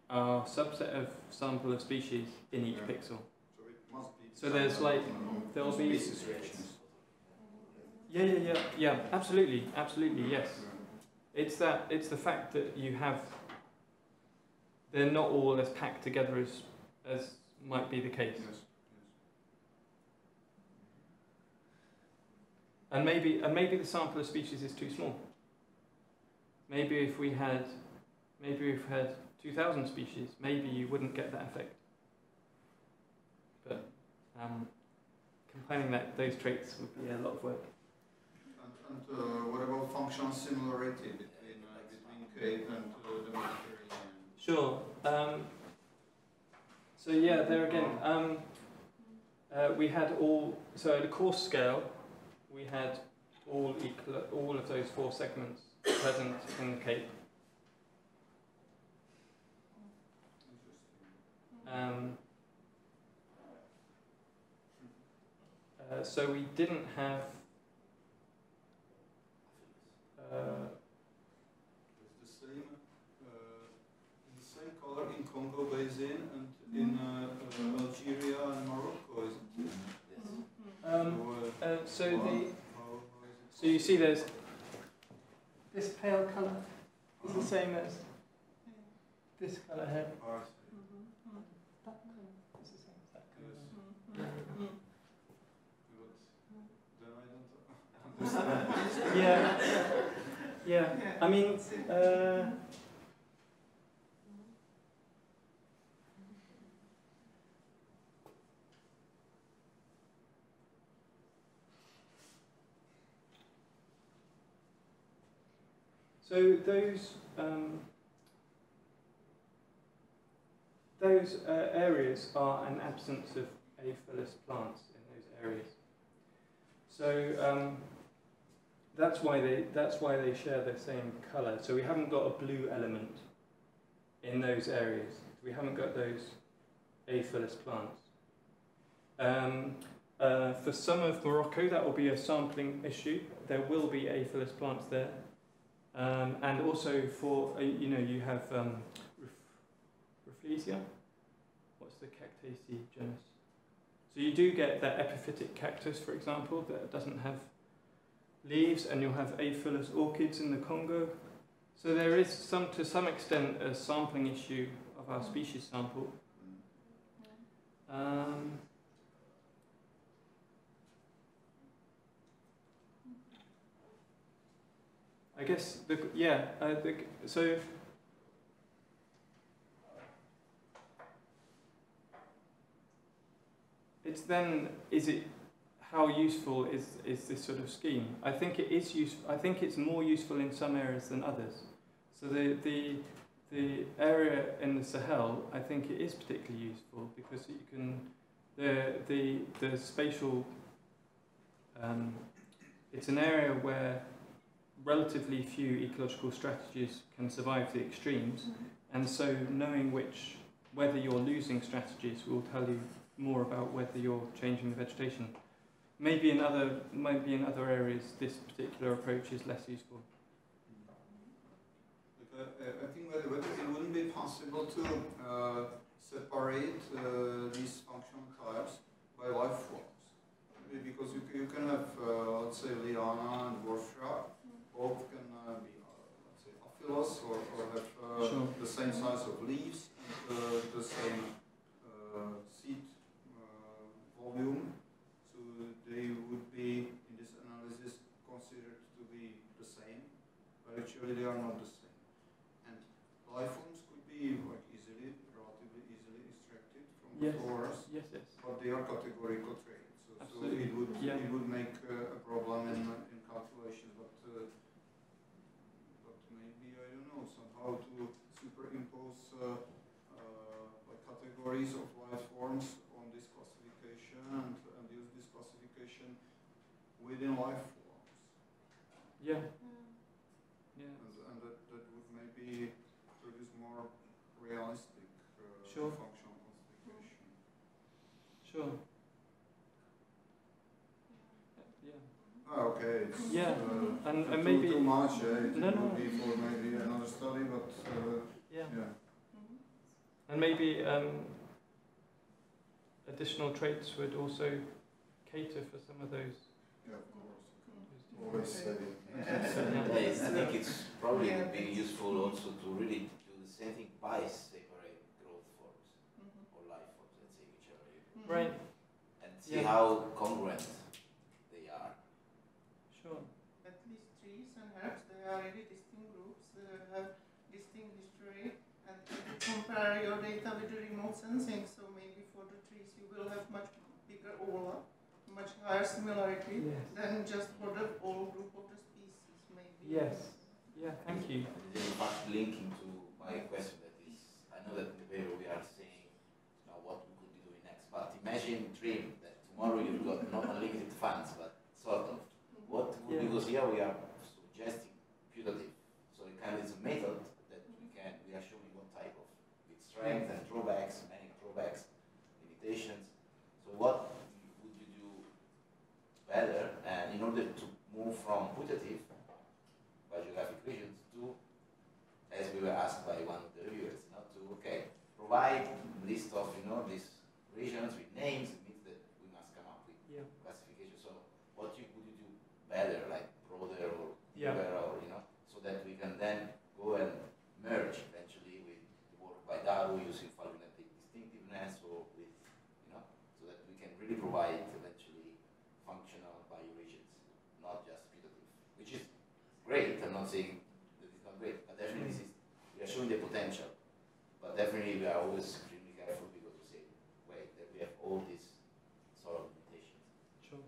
[SPEAKER 2] our subset of sample of species in each pixel.
[SPEAKER 6] So it must be.
[SPEAKER 2] So there's like, there'll be.
[SPEAKER 6] Species richness.
[SPEAKER 2] Yeah, absolutely, yes. It's the fact that you have, they're not all as packed together as might be the case.
[SPEAKER 6] Yes.
[SPEAKER 2] And maybe the sample of species is too small. Maybe if we had 2,000 species, maybe you wouldn't get that effect. But combining those traits would be a lot of work.
[SPEAKER 6] And what about functional similarity between Cape and the Mediterranean?
[SPEAKER 2] Sure. So yeah, there again, we had so at a coarse scale, we had all of those 4 segments present in the Cape. So we didn't have
[SPEAKER 6] It's the same color in Congo Basin and in Algeria and Morocco, isn't it?
[SPEAKER 2] So you see there's this pale colour is the same as this colour here. That colour is the same as that colour.
[SPEAKER 6] Then I don't understand.
[SPEAKER 2] Yeah. I mean, so those areas are an absence of aphyllous plants in those areas. So that's why they share the same colour. So we haven't got a blue element in those areas. We haven't got those aphyllous plants. For some of Morocco, that will be a sampling issue. There will be aphyllous plants there, and also for you have Rafflesia. What's the Cactaceae genus? So you do get that epiphytic cactus, for example, that doesn't have leaves, and you'll have aphyllous orchids in the Congo. So there is to some extent a sampling issue of our species sample. I guess so. It's then, how useful is this sort of scheme? I think it is useful. I think it's more useful in some areas than others. So the area in the Sahel, I think it is particularly useful because you can the spatial. It's an area where relatively few ecological strategies can survive the extremes, and so knowing whether you're losing strategies will tell you more about whether you're changing the vegetation. maybe in other areas this particular approach is less useful.
[SPEAKER 6] But, I think that it wouldn't be possible to separate these functional types by life forms. Because you can have, let's say, liana and dwarf. Both can be, let's say, aphyllous or have
[SPEAKER 2] Sure.
[SPEAKER 6] the same size of leaves and the same seed volume. So they would be, in this analysis, considered to be the same, but actually they are not the same. And life forms could be like relatively easily extracted from the floras,
[SPEAKER 2] Yes.
[SPEAKER 6] but they are categorical traits. So
[SPEAKER 2] Absolutely.
[SPEAKER 6] it would make a problem in calculations, but maybe, I don't know, somehow to superimpose like categories of life forms on this classification and use this classification within life forms.
[SPEAKER 2] Yeah.
[SPEAKER 6] And that would maybe produce more realistic
[SPEAKER 2] Sure.
[SPEAKER 6] functional classification.
[SPEAKER 2] Sure.
[SPEAKER 6] Okay. It's,
[SPEAKER 2] Yeah. And
[SPEAKER 6] too,
[SPEAKER 2] maybe
[SPEAKER 6] too much. It
[SPEAKER 2] No, no.
[SPEAKER 6] would be for maybe another study, but
[SPEAKER 2] yeah.
[SPEAKER 6] yeah.
[SPEAKER 2] And maybe additional traits would also cater for some of those.
[SPEAKER 6] Yeah, of course. Always say.
[SPEAKER 1] I think it's probably would be useful also to really do the same thing by separate growth forms or life forms, let's say, whichever you
[SPEAKER 2] Right.
[SPEAKER 1] and see how congruent they are.
[SPEAKER 2] Sure.
[SPEAKER 3] At least trees and herbs, they are really distinct groups, have distinct history, and if you compare your data with the remote sensing, so maybe for the trees you will have much bigger overlap, much higher similarity than just for the whole group of the species, maybe.
[SPEAKER 2] Yes. Yeah, thank you.
[SPEAKER 1] And in fact, linking to my question, that is, I know that in the paper we are saying what we could be doing next, but imagine, dream that tomorrow you've got not unlimited funds, but sort of. What would, because here we are suggesting putative, so it kind of is a method that we are showing what type of, with strength and drawbacks, many drawbacks, limitations. So what would you do better, and in order to move from putative biogeographic regions to, as we were asked by one of the reviewers, to provide list of these regions with names. It means that we must come up with classification. So what would you do better, like broader or bigger, or so that we can then go and merge eventually with the work by Daru using phylogenetic distinctiveness, or with so that we can really provide eventually functional bioregions, not just putative, which is great. I'm not saying that it's not great, but definitely we are showing the potential. But definitely we are always extremely careful, because we say, wait, that we have all these sort of limitations.
[SPEAKER 2] Sure.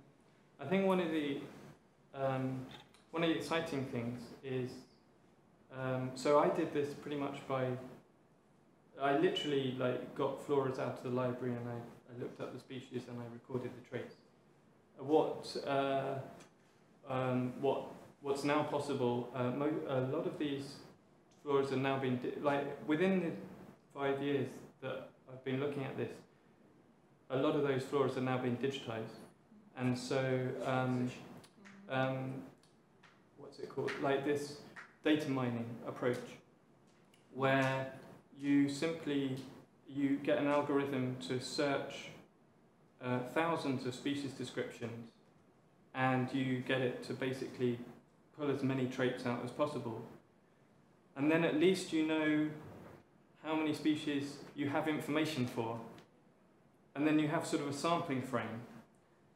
[SPEAKER 2] I think one of the exciting things is, so I did this pretty much I literally got floras out of the library, and I looked up the species and I recorded the traits. What's now possible, a lot of these floras are now being, within the 5 years that I've been looking at this, a lot of those floras are now being digitized. And so, what's it called? Like this data mining approach, where you get an algorithm to search thousands of species descriptions, and you get it to basically pull as many traits out as possible. And then at least you know how many species you have information for. And then you have sort of a sampling frame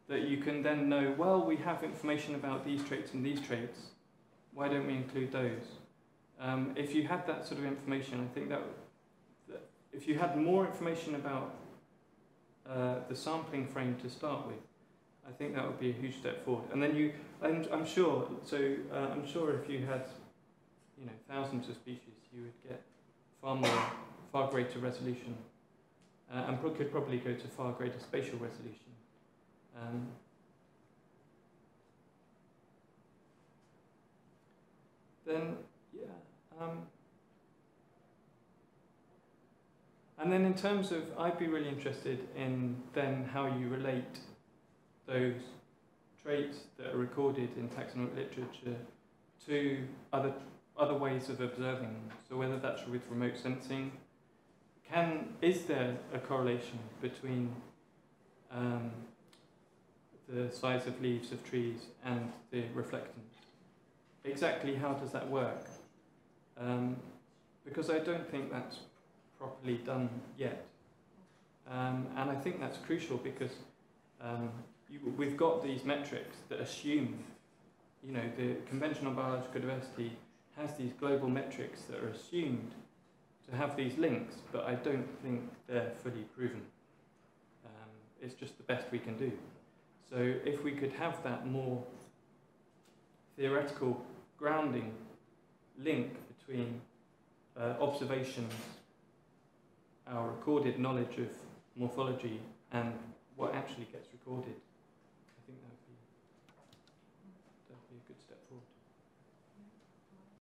[SPEAKER 2] that you can then know, well, we have information about these traits and these traits, why don't we include those? If you had that sort of information, I think that if you had more information about the sampling frame to start with, I think that would be a huge step forward. And then I'm sure if you had, thousands of species, you would get far greater resolution, and could probably go to far greater spatial resolution. And then in terms of, I'd be really interested in then how you relate those traits that are recorded in taxonomic literature to other ways of observing. So whether that's with remote sensing, is there a correlation between the size of leaves of trees and the reflectance? Exactly how does that work? Because I don't think that's properly done yet. And I think that's crucial because we've got these metrics that assume, you know, the conventional biological diversity has these global metrics that are assumed to have these links, but I don't think they're fully proven. It's just the best we can do. So if we could have that more theoretical grounding link between observations, our recorded knowledge of morphology, and what actually gets recorded, I think that would